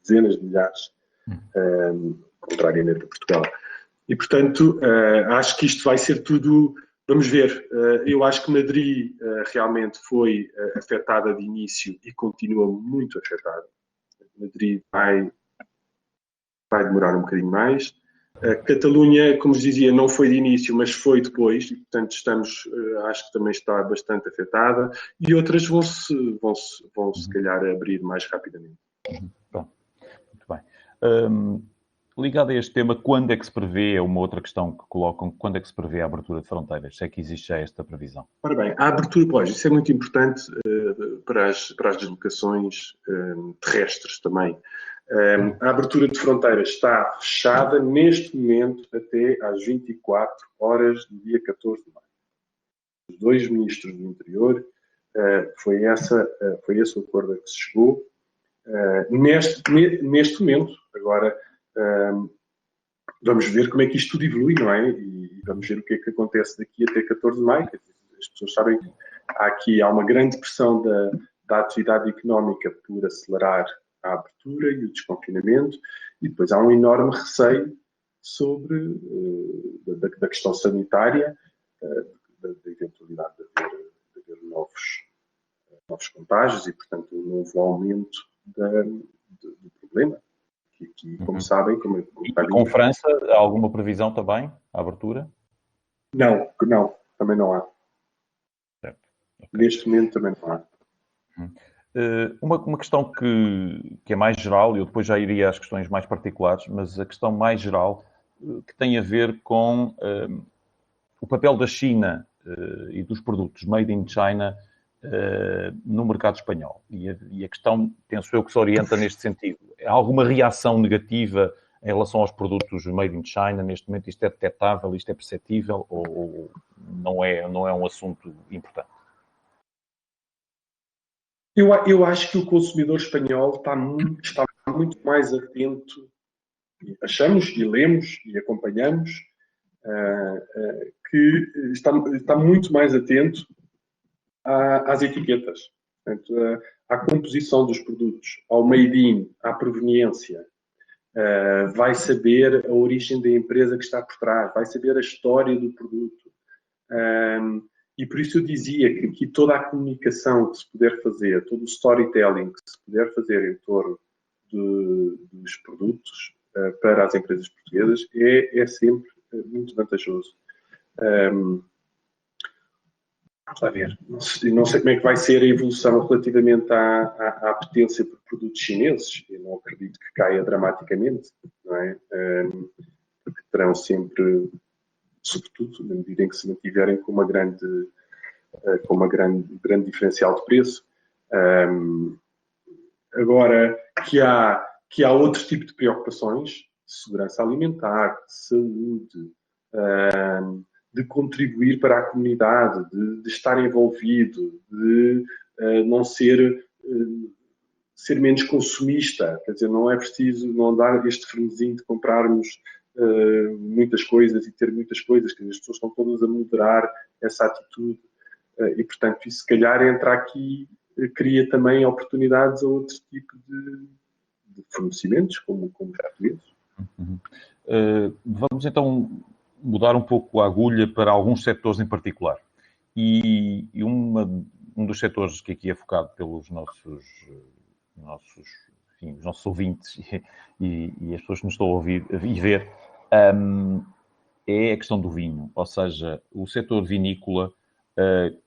dezenas de milhares, contrariamente a Portugal. E, portanto, acho que isto vai ser tudo. Vamos ver. Eu acho que Madrid realmente foi afetada de início e continua muito afetada. Madrid vai demorar um bocadinho mais. Catalunha, como vos dizia, não foi de início, mas foi depois, e portanto acho que também está bastante afetada, e outras vão se calhar abrir mais rapidamente. Bom, muito bem. Ligado a este tema, quando é que se prevê, é uma outra questão que colocam, quando é que se prevê a abertura de fronteiras? Se é que existe já esta previsão? Ora bem, a abertura, pois, isso é muito importante para as deslocações terrestres também. A abertura de fronteiras está fechada neste momento até às 24 horas do dia 14 de maio. Os dois ministros do Interior, foi esse o acordo a que se chegou. Neste momento, agora vamos ver como é que isto tudo evolui, não é? E vamos ver o que é que acontece daqui até 14 de maio. As pessoas sabem que há uma grande pressão da atividade económica por acelerar a abertura e o desconfinamento, e depois há um enorme receio sobre da questão sanitária, da eventualidade de haver novos contágios e, portanto, um novo aumento do problema. Que, como sabem... E com França, há alguma previsão também, à abertura? Não, também não há. Certo. Okay. Neste momento também não há. Uma questão que é mais geral, eu depois já iria às questões mais particulares, mas a questão mais geral que tem a ver com o papel da China e dos produtos made in China no mercado espanhol. E a questão, penso eu, que se orienta neste sentido. Há alguma reação negativa em relação aos produtos made in China? Neste momento isto é detectável, isto é perceptível ou não é um assunto importante? Eu acho que o consumidor espanhol está muito mais atento, achamos e lemos e acompanhamos, que está muito mais atento às etiquetas. Portanto, à composição dos produtos, ao made in, à proveniência. Vai saber a origem da empresa que está por trás, vai saber a história do produto. E por isso eu dizia que aqui toda a comunicação que se puder fazer, todo o storytelling que se puder fazer em torno dos produtos para as empresas portuguesas é sempre muito vantajoso. Vamos lá ver. Não sei como é que vai ser a evolução relativamente à apetência por produtos chineses. Eu não acredito que caia dramaticamente, não é? Porque terão sempre, sobretudo, na medida em que se mantiverem com uma grande diferencial de preço. Agora, que há outro tipo de preocupações, de segurança alimentar, de saúde, de contribuir para a comunidade, de estar envolvido, de não ser menos consumista. Quer dizer, não é preciso não dar este frenesim de comprarmos muitas coisas e ter muitas coisas, que as pessoas estão todas a moderar essa atitude. E, portanto, isso se calhar entra aqui, cria também oportunidades a outro tipo de fornecimentos, como os portugueses. Vamos então mudar um pouco a agulha para alguns setores em particular. E um dos setores que aqui é focado pelos nossos ouvintes e as pessoas que nos estão a ouvir e ver, é a questão do vinho. Ou seja, o setor vinícola,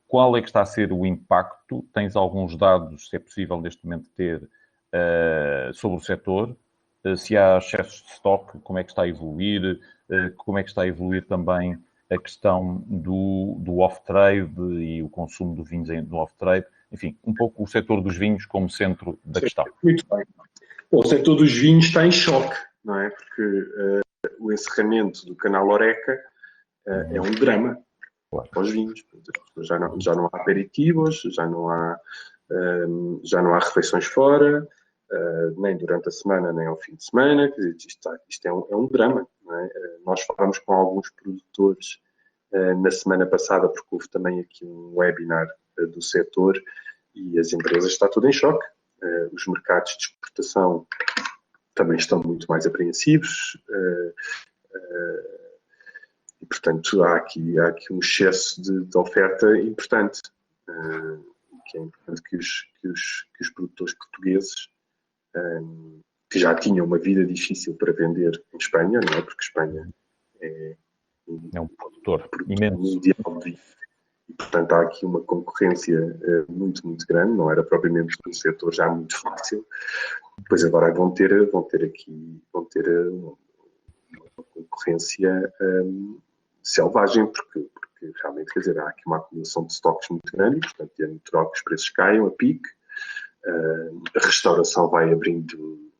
qual é que está a ser o impacto? Tens alguns dados, se é possível neste momento ter, sobre o setor? Se há excesso de estoque, como é que está a evoluir? Como é que está a evoluir também a questão do off-trade e o consumo de vinhos no off-trade? Enfim, um pouco o setor dos vinhos como centro da questão. Muito bem. O setor dos vinhos está em choque, não é? Porque o encerramento do canal Horeca é um drama para os vinhos. Já não há aperitivos, já não há refeições fora, nem durante a semana, nem ao fim de semana. Quer dizer, isto é um drama. Não é? Nós falamos com alguns produtores na semana passada, porque houve também aqui um webinar do setor e as empresas está tudo em choque. Os mercados de exportação também estão muito mais apreensivos e, portanto, há aqui um excesso de oferta importante, que é importante que os produtores portugueses, que já tinham uma vida difícil para vender em Espanha, não é? Porque Espanha é um produtor imenso mundial e, portanto, há aqui uma concorrência muito, muito grande, não era propriamente um setor já muito fácil. Pois agora vão ter uma concorrência selvagem, porque realmente, quer dizer, há aqui uma acumulação de estoques muito grande, portanto é natural que os preços caiam a pique, a restauração vai abrindo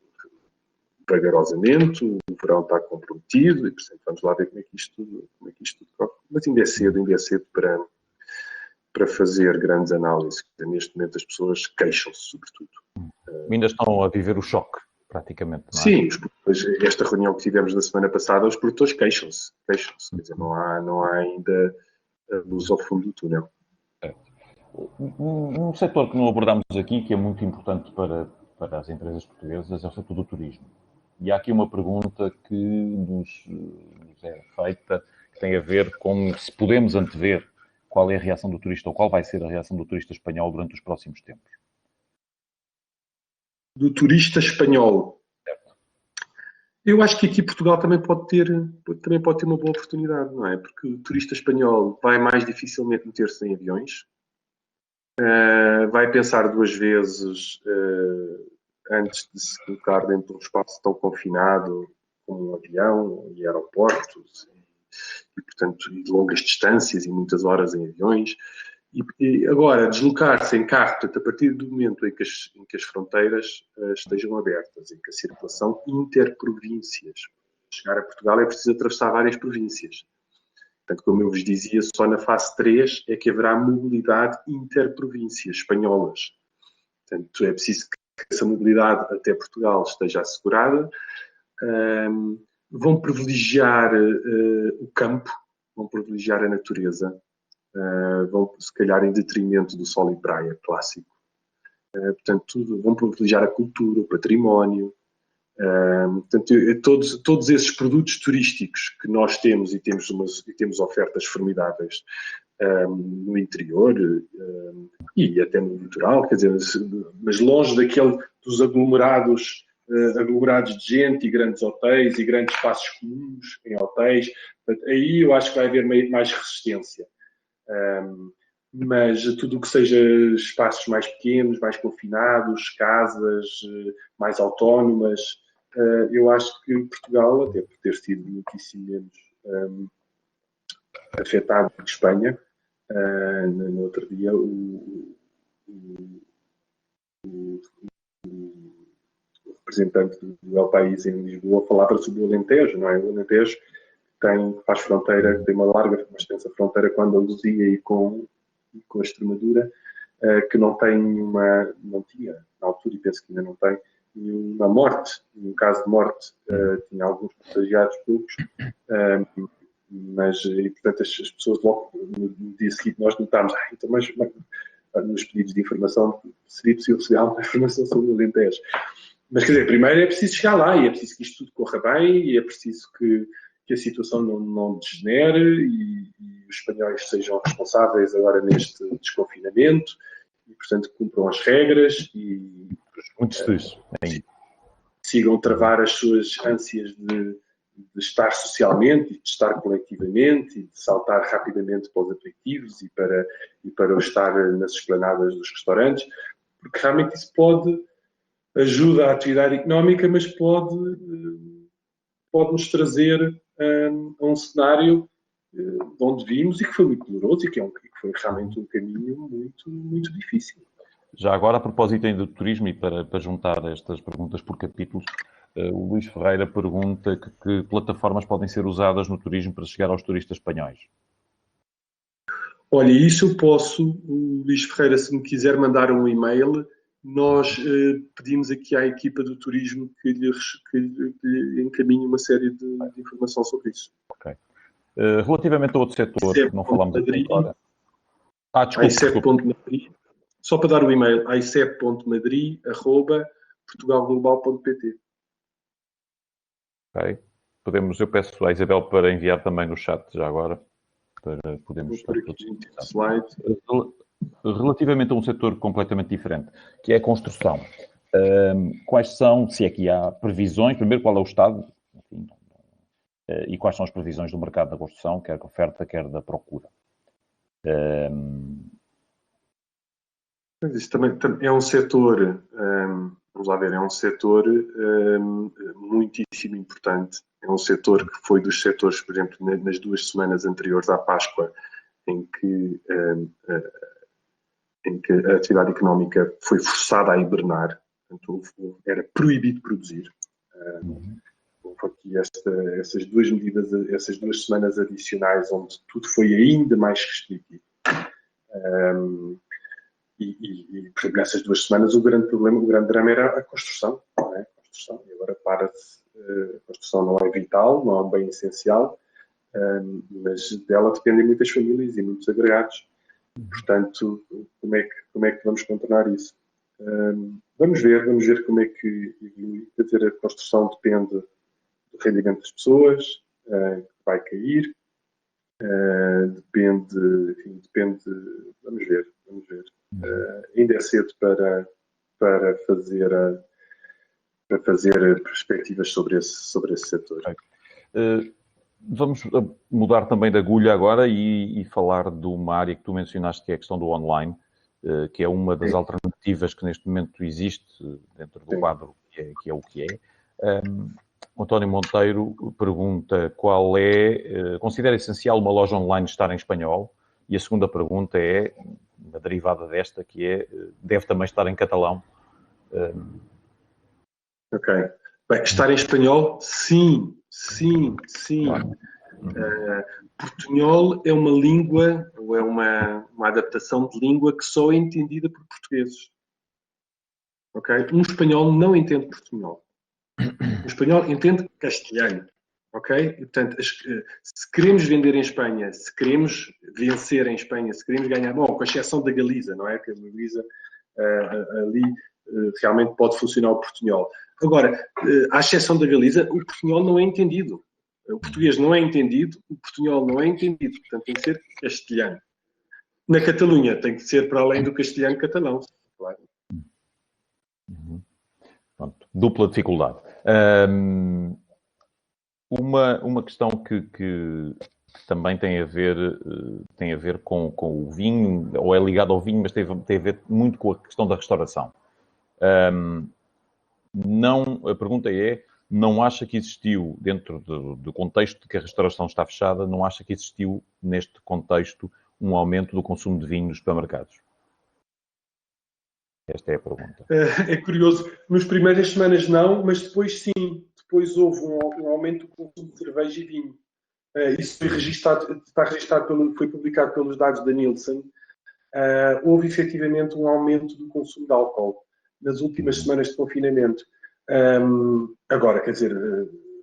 vagarosamente, o verão está comprometido e, portanto, vamos lá ver como é que isto tudo corre. Mas ainda é cedo para fazer grandes análises. Neste momento as pessoas queixam-se, sobretudo. Ainda estão a viver o choque, praticamente, não é? Sim, esta reunião que tivemos na semana passada, os produtores queixam-se. Quer dizer, não há ainda luz ao fundo do túnel. Um setor que não abordámos aqui, que é muito importante para as empresas portuguesas, é o setor do turismo. E há aqui uma pergunta que nos é feita, que tem a ver com se podemos antever qual é a reação do turista, ou qual vai ser a reação do turista espanhol durante os próximos tempos. Do turista espanhol. Certo. Eu acho que aqui Portugal também pode ter uma boa oportunidade, não é? Porque o turista espanhol vai mais dificilmente meter-se em aviões, vai pensar duas vezes antes de se colocar dentro de um espaço tão confinado como um avião e aeroportos, e portanto, de longas distâncias e muitas horas em aviões. E agora, deslocar-se em carro, portanto, a partir do momento em que as fronteiras estejam abertas, em que a circulação interprovíncias, chegar a Portugal é preciso atravessar várias províncias. Portanto, como eu vos dizia, só na fase 3 é que haverá mobilidade interprovíncias espanholas. Portanto, é preciso que essa mobilidade até Portugal esteja assegurada. Vão privilegiar o campo, vão privilegiar a natureza, vão, se calhar, em detrimento do sol e praia clássico. Portanto, vão privilegiar a cultura, o património. Portanto, todos esses produtos turísticos que nós temos e temos ofertas formidáveis no interior e até no litoral, quer dizer, mas longe dos aglomerados de gente e grandes hotéis e grandes espaços comuns em hotéis. Portanto, aí eu acho que vai haver mais resistência. Mas tudo o que seja espaços mais pequenos, mais confinados, casas mais autónomas, eu acho que Portugal, até por ter sido muitíssimo menos afetado que Espanha, no outro dia o representante do El País em Lisboa falava sobre o Alentejo, não é? O Alentejo faz fronteira, tem uma larga, uma extensa fronteira com a Andaluzia e com a Extremadura, que não tinha, na altura, e penso que ainda não tem, nenhuma morte. Num caso de morte, tinha alguns contagiados, poucos, mas, e, portanto, as pessoas logo, no dia seguinte, nós notámos, então, mas nos pedidos de informação, seria possível receber alguma informação sobre o Alentejo. Mas, quer dizer, primeiro é preciso chegar lá, e é preciso que isto tudo corra bem, e é preciso que a situação não degenere e os espanhóis sejam responsáveis agora neste desconfinamento e, portanto, cumpram as regras e sigam travar as suas ânsias de estar socialmente e de estar coletivamente e de saltar rapidamente para os aperitivos e para o estar nas esplanadas dos restaurantes, porque realmente isso ajuda a atividade económica, mas pode nos trazer a um cenário de onde vimos e que foi muito doloroso e que foi realmente um caminho muito, muito difícil. Já agora, a propósito ainda do turismo e para juntar estas perguntas por capítulos, o Luís Ferreira pergunta que plataformas podem ser usadas no turismo para chegar aos turistas espanhóis. Olha, isso eu posso, o Luís Ferreira, se me quiser mandar um e-mail, nós pedimos aqui à equipa do turismo que lhe encaminhe uma série de informação sobre isso. Ok. Relativamente a outro setor que não falamos aqui agora, Desculpe. aicep.madrid, só para dar o e-mail, aicep.madrid@portugalglobal.pt. Ok. Eu peço à Isabel para enviar também no chat já agora, para podermos estar todos. Slide. Relativamente a um setor completamente diferente, que é a construção. Quais são, se é que há previsões, primeiro qual é o estado, enfim, e quais são as previsões do mercado da construção, quer da oferta, quer da procura? Mas isso também é um setor, vamos lá ver, é um setor muitíssimo importante. É um setor que foi dos setores, por exemplo, nas 2 semanas anteriores à Páscoa, em que a atividade económica foi forçada a hibernar, portanto, era proibido produzir. Houve aqui essas 2 medidas, essas 2 semanas adicionais, onde tudo foi ainda mais restritivo. Por exemplo, nessas 2 semanas, o grande problema, o grande drama era a construção. Não é? A construção. E agora para-se. A construção não é vital, não é um bem essencial, mas dela dependem muitas famílias e muitos agregados. Portanto, como é que vamos contornar isso? Vamos ver como é que evolui. Quer dizer, a construção depende do rendimento das pessoas, que vai cair, depende, vamos ver. Ainda é cedo para fazer perspectivas sobre esse setor. Okay. Vamos mudar também de agulha agora e falar de uma área que tu mencionaste, que é a questão do online, que é uma das alternativas que neste momento existe dentro do quadro que é o que é. O António Monteiro pergunta considera essencial uma loja online estar em espanhol? E a segunda pergunta é, uma derivada desta, que é, deve também estar em catalão? Ok. Bem, estar em espanhol? Sim. Portunhol é uma língua, ou é uma adaptação de língua que só é entendida por portugueses. Ok? Um espanhol não entende portunhol. Um espanhol entende castelhano. Ok? E, portanto, se queremos vender em Espanha, se queremos vencer em Espanha, se queremos ganhar, bom, com exceção da Galiza, não é? Que a Galiza ali realmente pode funcionar o portunhol. Agora, à exceção da Galiza, o portunhol não é entendido. O português não é entendido, o portunhol não é entendido. Portanto, tem que ser castelhano. Na Catalunha, tem que ser para além do castelhano catalão. Claro. Pronto, dupla dificuldade. Uma questão que também tem a ver com o vinho, ou é ligado ao vinho, mas tem a ver muito com a questão da restauração. A pergunta é, não acha que existiu, dentro do contexto de que a restauração está fechada, não acha que existiu, neste contexto, um aumento do consumo de vinho nos supermercados? Esta é a pergunta. É curioso. Nas primeiras semanas não, mas depois sim. Depois houve um aumento do consumo de cerveja e vinho. Isso foi publicado pelos dados da Nielsen. Houve efetivamente um aumento do consumo de álcool nas últimas semanas de confinamento. Agora, quer dizer,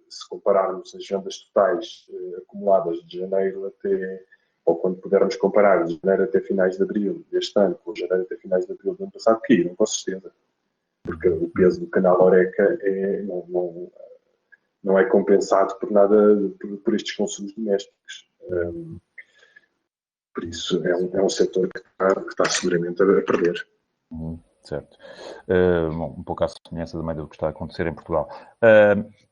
se compararmos as vendas totais acumuladas de janeiro até, ou quando pudermos comparar de janeiro até finais de abril deste ano com janeiro até finais de abril do ano passado, caíram com certeza. Porque o peso do canal Horeca não é compensado por nada por estes consumos domésticos. Por isso, é um setor que está seguramente a perder. Certo. Um pouco à semelhança também do que está a acontecer em Portugal.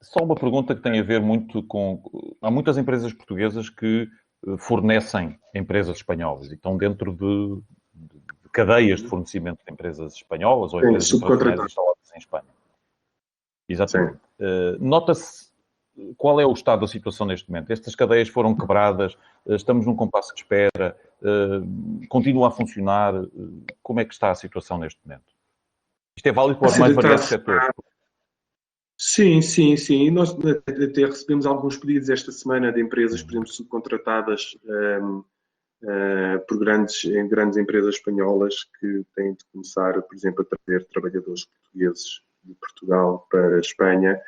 Só uma pergunta que tem a ver muito com... Há muitas empresas portuguesas que fornecem empresas espanholas e estão dentro de cadeias de fornecimento de empresas espanholas ou empresas internacionais instaladas em Espanha. Exatamente. Nota-se qual é o estado da situação neste momento? Estas cadeias foram quebradas, estamos num compasso de espera, continua a funcionar? Como é que está a situação neste momento? Isto é válido para os mais variados setores. Sim. Nós até recebemos alguns pedidos esta semana de empresas, por exemplo, subcontratadas por grandes empresas espanholas que têm de começar, por exemplo, a trazer trabalhadores portugueses de Portugal para a Espanha.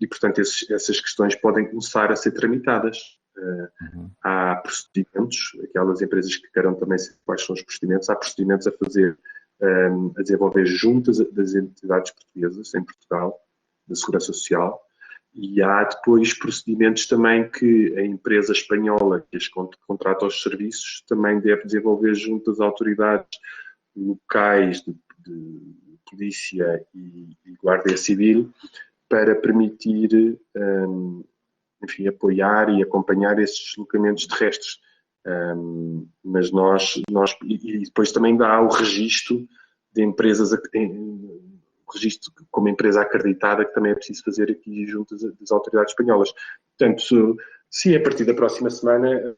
E, portanto, essas questões podem começar a ser tramitadas. Há procedimentos, aquelas empresas que queiram também saber quais são os procedimentos, há procedimentos a fazer, a desenvolver juntas das entidades portuguesas em Portugal, da Segurança Social, e há depois procedimentos também que a empresa espanhola que contrata os serviços também deve desenvolver junto às autoridades locais de polícia e guarda civil para permitir, enfim, apoiar e acompanhar esses deslocamentos terrestres. Mas e depois também dá o registro de empresas, registro como empresa acreditada, que também é preciso fazer aqui junto das autoridades espanholas. Portanto, sim, a partir da próxima semana,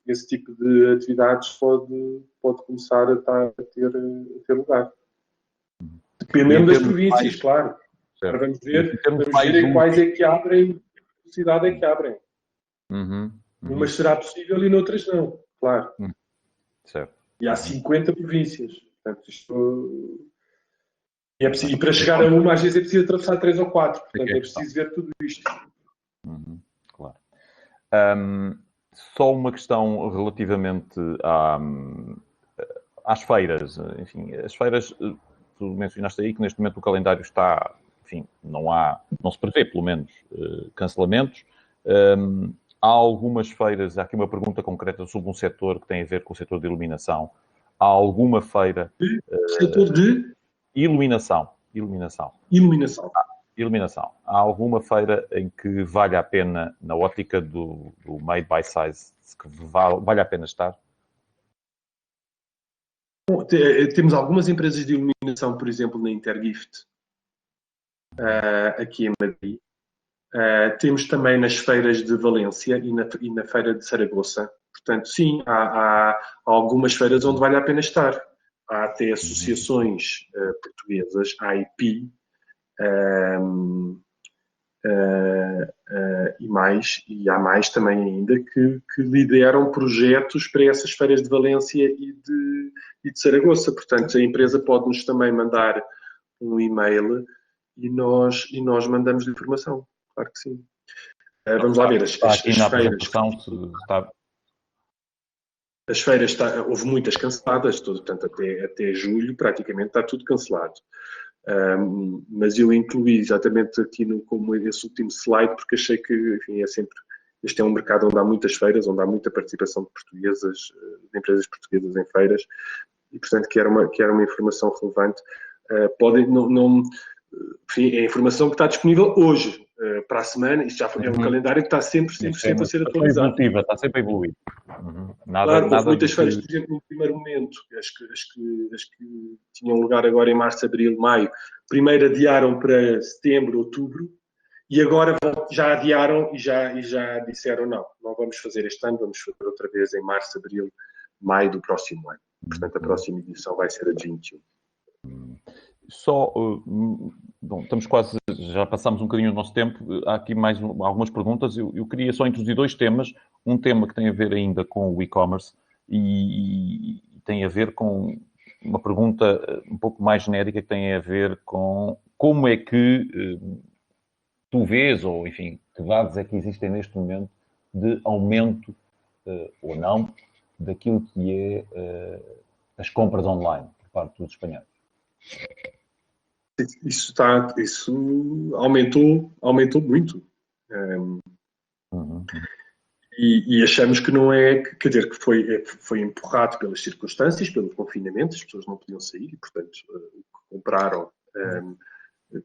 esse tipo de atividades pode começar a ter lugar. Dependendo das províncias, claro. Agora vamos ver em quais é que abrem, que cidade é que abrem. Umas será possível e noutras não, claro. Certo. E há 50 províncias. Portanto, isto... E para chegar a uma, às vezes é preciso atravessar 3 ou 4. Portanto, é preciso ver tudo isto. Claro. Só uma questão relativamente às feiras. Enfim, as feiras, tu mencionaste aí que neste momento o calendário está... Enfim, não se prevê, pelo menos, cancelamentos. Há algumas feiras, há aqui uma pergunta concreta sobre um setor que tem a ver com o setor de iluminação. Há alguma feira... Setor de? Iluminação. Há alguma feira em que vale a pena, na ótica do Made by Size, que vale a pena estar? Bom, temos algumas empresas de iluminação, por exemplo, na Intergift, aqui em Madrid. Temos também nas feiras de Valência e na feira de Saragoça. Portanto, sim, há algumas feiras onde vale a pena estar. Há até associações portuguesas, a IP, e há mais também ainda que lideram projetos para essas feiras de Valência e de Saragoça. Portanto, a empresa pode-nos também mandar um e-mail e nós mandamos informação. Claro que sim. Vamos lá ver as feiras. As feiras, houve muitas canceladas, portanto, até julho praticamente está tudo cancelado. Mas eu incluí exatamente aqui como esse último slide, porque achei que, enfim, este é um mercado onde há muitas feiras, onde há muita participação de portuguesas, de empresas portuguesas em feiras, e portanto que era uma informação relevante. Enfim, é a informação que está disponível hoje. Para a semana, isto já é um calendário que está sempre a ser atualizado. Está sempre a evoluir. Houve muitas feiras, por exemplo, no primeiro momento, as que tinham lugar agora em março, abril, maio, primeiro adiaram para setembro, outubro, e agora já adiaram e já disseram não vamos fazer este ano, vamos fazer outra vez em março, abril, maio do próximo ano. Portanto, a próxima edição vai ser a de 21. Bom, estamos quase, já passámos um bocadinho do nosso tempo, há aqui mais algumas perguntas. Eu queria só introduzir 2 temas. Um tema que tem a ver ainda com o e-commerce e tem a ver com uma pergunta um pouco mais genérica que tem a ver com como é que tu vês, ou enfim, que dados é que existem neste momento de aumento ou não daquilo que é as compras online por parte dos espanhóis. Isso aumentou muito. E achamos que não é, quer dizer, que foi empurrado pelas circunstâncias, pelo confinamento, as pessoas não podiam sair e, portanto,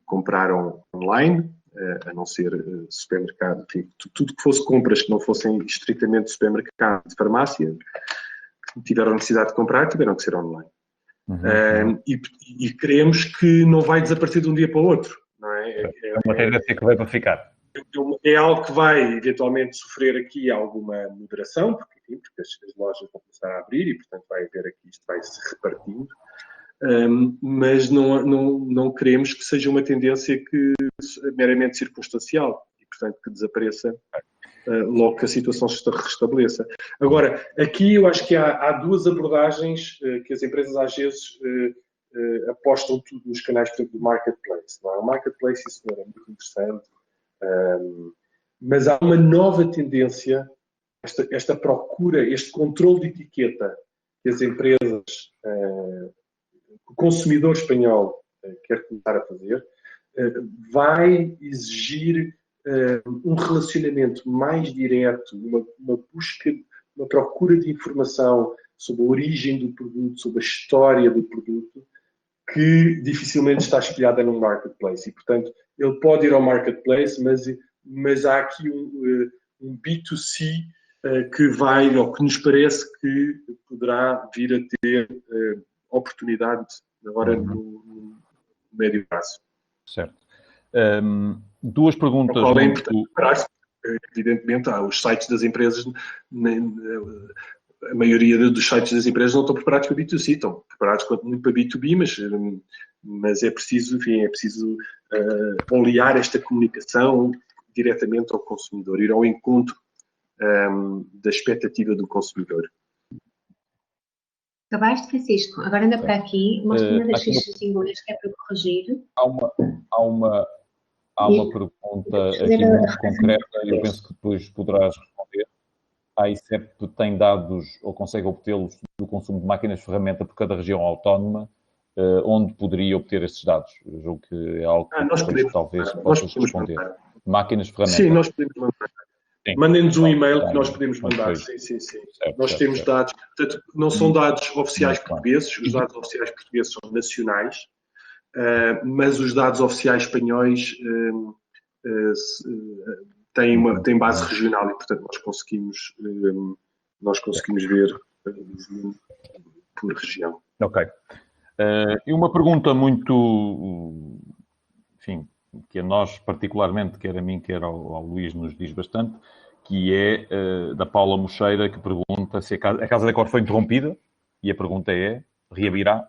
compraram online, a não ser supermercado, enfim, tudo que fosse compras que não fossem estritamente supermercado de farmácia, tiveram necessidade de comprar, tiveram que ser online. E queremos que não vai desaparecer de um dia para o outro. Não é? É uma tendência que vai para ficar. É algo que vai eventualmente sofrer aqui alguma moderação, porque as lojas vão começar a abrir e, portanto, vai haver aqui, isto vai se repartindo. Mas não queremos que seja uma tendência meramente circunstancial e, portanto, que desapareça logo que a situação se restabeleça. Agora, aqui eu acho que há 2 abordagens que as empresas às vezes apostam tudo nos canais, por exemplo, do marketplace. Não é? O marketplace, isso é muito interessante, mas há uma nova tendência esta procura, este controle de etiqueta que as empresas, o consumidor espanhol quer começar a fazer, vai exigir um relacionamento mais direto, uma busca, uma procura de informação sobre a origem do produto, sobre a história do produto, que dificilmente está espelhada num marketplace. E, portanto, ele pode ir ao marketplace, mas há aqui um B2C que vai, ou que nos parece que poderá vir a ter oportunidade agora no médio prazo. Certo. Duas perguntas. Qual é importante preparar-se? Evidentemente, os sites das empresas, a maioria dos sites das empresas não estão preparados para B2C, estão preparados muito para B2B, mas é preciso, enfim, olear esta comunicação diretamente ao consumidor, ir ao encontro da expectativa do consumidor. Acabaste, Francisco. Agora anda para aqui, mostra uma das fichas de inglês que é para corrigir. Há uma pergunta aqui muito concreta e eu penso que depois poderás responder. A ICEP tem dados ou consegue obtê-los do consumo de máquinas de ferramenta por cada região autónoma, onde poderia obter estes dados? Eu julgo que é algo que talvez possas responder. Máquinas de ferramenta. Sim, nós podemos mandar. Mandem-nos um e-mail que nós podemos mandar. Sim. Certo, nós temos dados, portanto, não são dados oficiais portugueses, os dados oficiais portugueses são nacionais, mas os dados oficiais espanhóis têm base regional e, portanto, nós conseguimos ver por região. Ok. E uma pergunta muito, enfim, que a nós particularmente, quer a mim, quer ao Luís, nos diz bastante, que é da Paula Mocheira, que pergunta se a Casa Decor foi interrompida, e a pergunta é, reabrirá?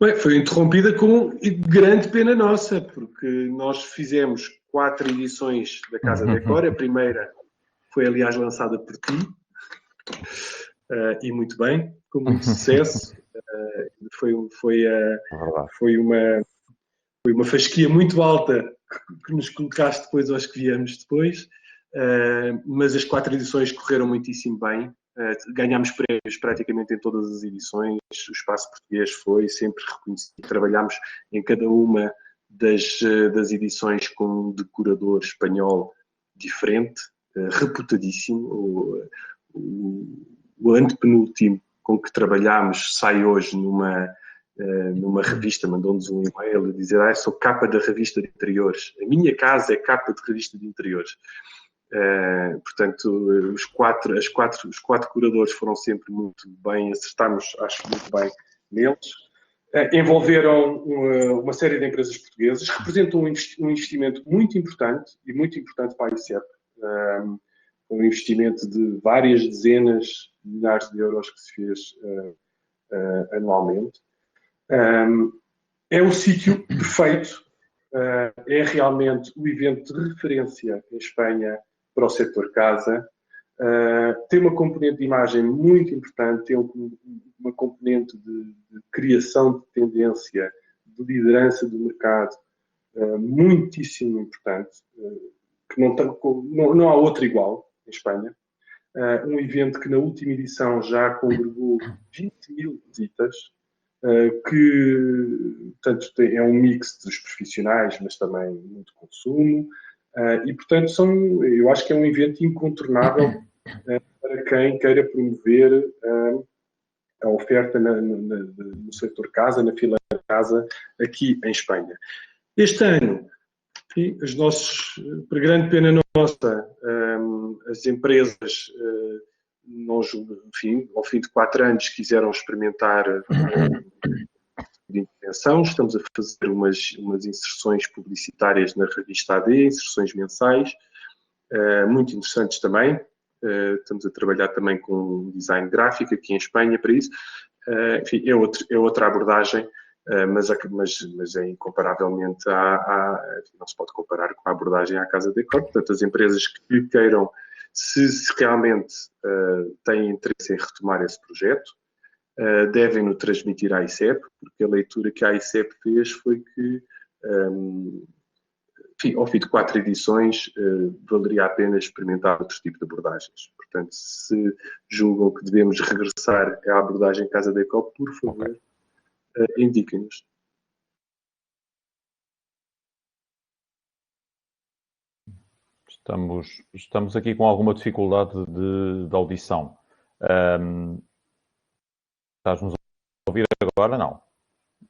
Bem, foi interrompida com grande pena nossa, porque nós fizemos 4 edições da Casa Decor. A primeira foi, aliás, lançada por ti, e muito bem, com muito sucesso. Foi uma fasquia muito alta que nos colocaste depois aos que viemos depois, mas as 4 edições correram muitíssimo bem. Ganhámos prémios praticamente em todas as edições, o Espaço Português foi sempre reconhecido. Trabalhámos em cada uma das edições com um decorador espanhol diferente, reputadíssimo. O antepenúltimo com que trabalhámos sai hoje numa revista, mandou-nos um e-mail a dizer: sou capa da revista de interiores, a minha casa é capa de revista de interiores. Portanto, os quatro curadores foram sempre muito bem, acertámos, acho, muito bem neles. Envolveram uma série de empresas portuguesas, representam um investimento muito importante e muito importante para a ICEP. Um investimento de várias dezenas de milhares de euros que se fez anualmente. É o sítio perfeito, é realmente o evento de referência em Espanha para o setor casa. Tem uma componente de imagem muito importante, tem uma componente de criação de tendência, de liderança do mercado muitíssimo importante, que não há outro igual em Espanha. Um evento que na última edição já congregou 20 mil visitas, que, portanto, é um mix dos profissionais, mas também muito consumo. E, portanto, eu acho que é um evento incontornável para quem queira promover a oferta no setor casa, na fila da casa, aqui em Espanha. Este ano, enfim, para grande pena nossa, as empresas, enfim, ao fim de 4 anos, quiseram experimentar de intervenção. Estamos a fazer umas inserções publicitárias na revista AD, inserções mensais, muito interessantes também. Estamos a trabalhar também com design gráfico aqui em Espanha para isso. Enfim, é outra abordagem, mas é incomparavelmente não se pode comparar com a abordagem à Casa Decor. Portanto, as empresas que queiram, se realmente têm interesse em retomar esse projeto, devem-no transmitir à ICEP, porque a leitura que a ICEP fez foi que ao fim de 4 edições, valeria a pena experimentar outros tipos de abordagens. Portanto, se julgam que devemos regressar à abordagem Casa da Ecope, por favor, indiquem-nos. Estamos aqui com alguma dificuldade de audição. Estás-nos a ouvir agora? Não.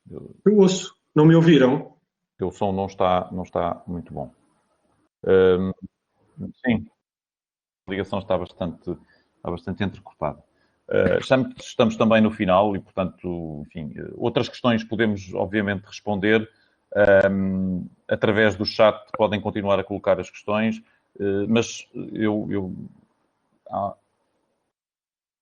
Eu ouço. Não me ouviram? O teu som não está muito bom. Sim. A ligação está bastante entrecortada. Estamos também no final e, portanto, enfim, outras questões podemos, obviamente, responder. Através do chat podem continuar a colocar as questões, mas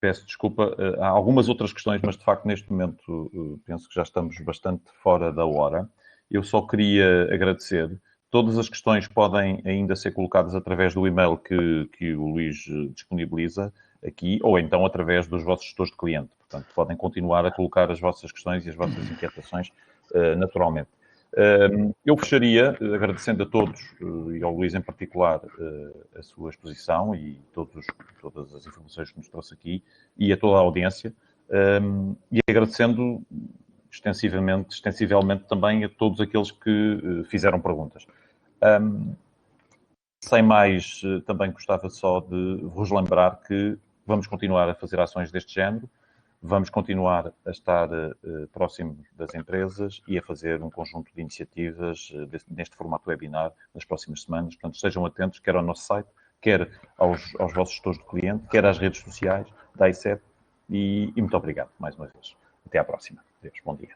peço desculpa, há algumas outras questões, mas de facto neste momento penso que já estamos bastante fora da hora. Eu só queria agradecer. Todas as questões podem ainda ser colocadas através do e-mail que o Luís disponibiliza aqui, ou então através dos vossos gestores de cliente. Portanto, podem continuar a colocar as vossas questões e as vossas inquietações naturalmente. Eu fecharia agradecendo a todos, e ao Luís em particular, a sua exposição e todas as informações que nos trouxe aqui, e a toda a audiência, e agradecendo extensivelmente também a todos aqueles que fizeram perguntas. Sem mais, também gostava só de vos lembrar que vamos continuar a fazer ações deste género, vamos continuar a estar próximos das empresas e a fazer um conjunto de iniciativas neste formato webinar nas próximas semanas. Portanto, estejam atentos, quer ao nosso site, quer aos vossos gestores de cliente, quer às redes sociais da ICEP, e muito obrigado mais uma vez. Até à próxima. Deus, bom dia.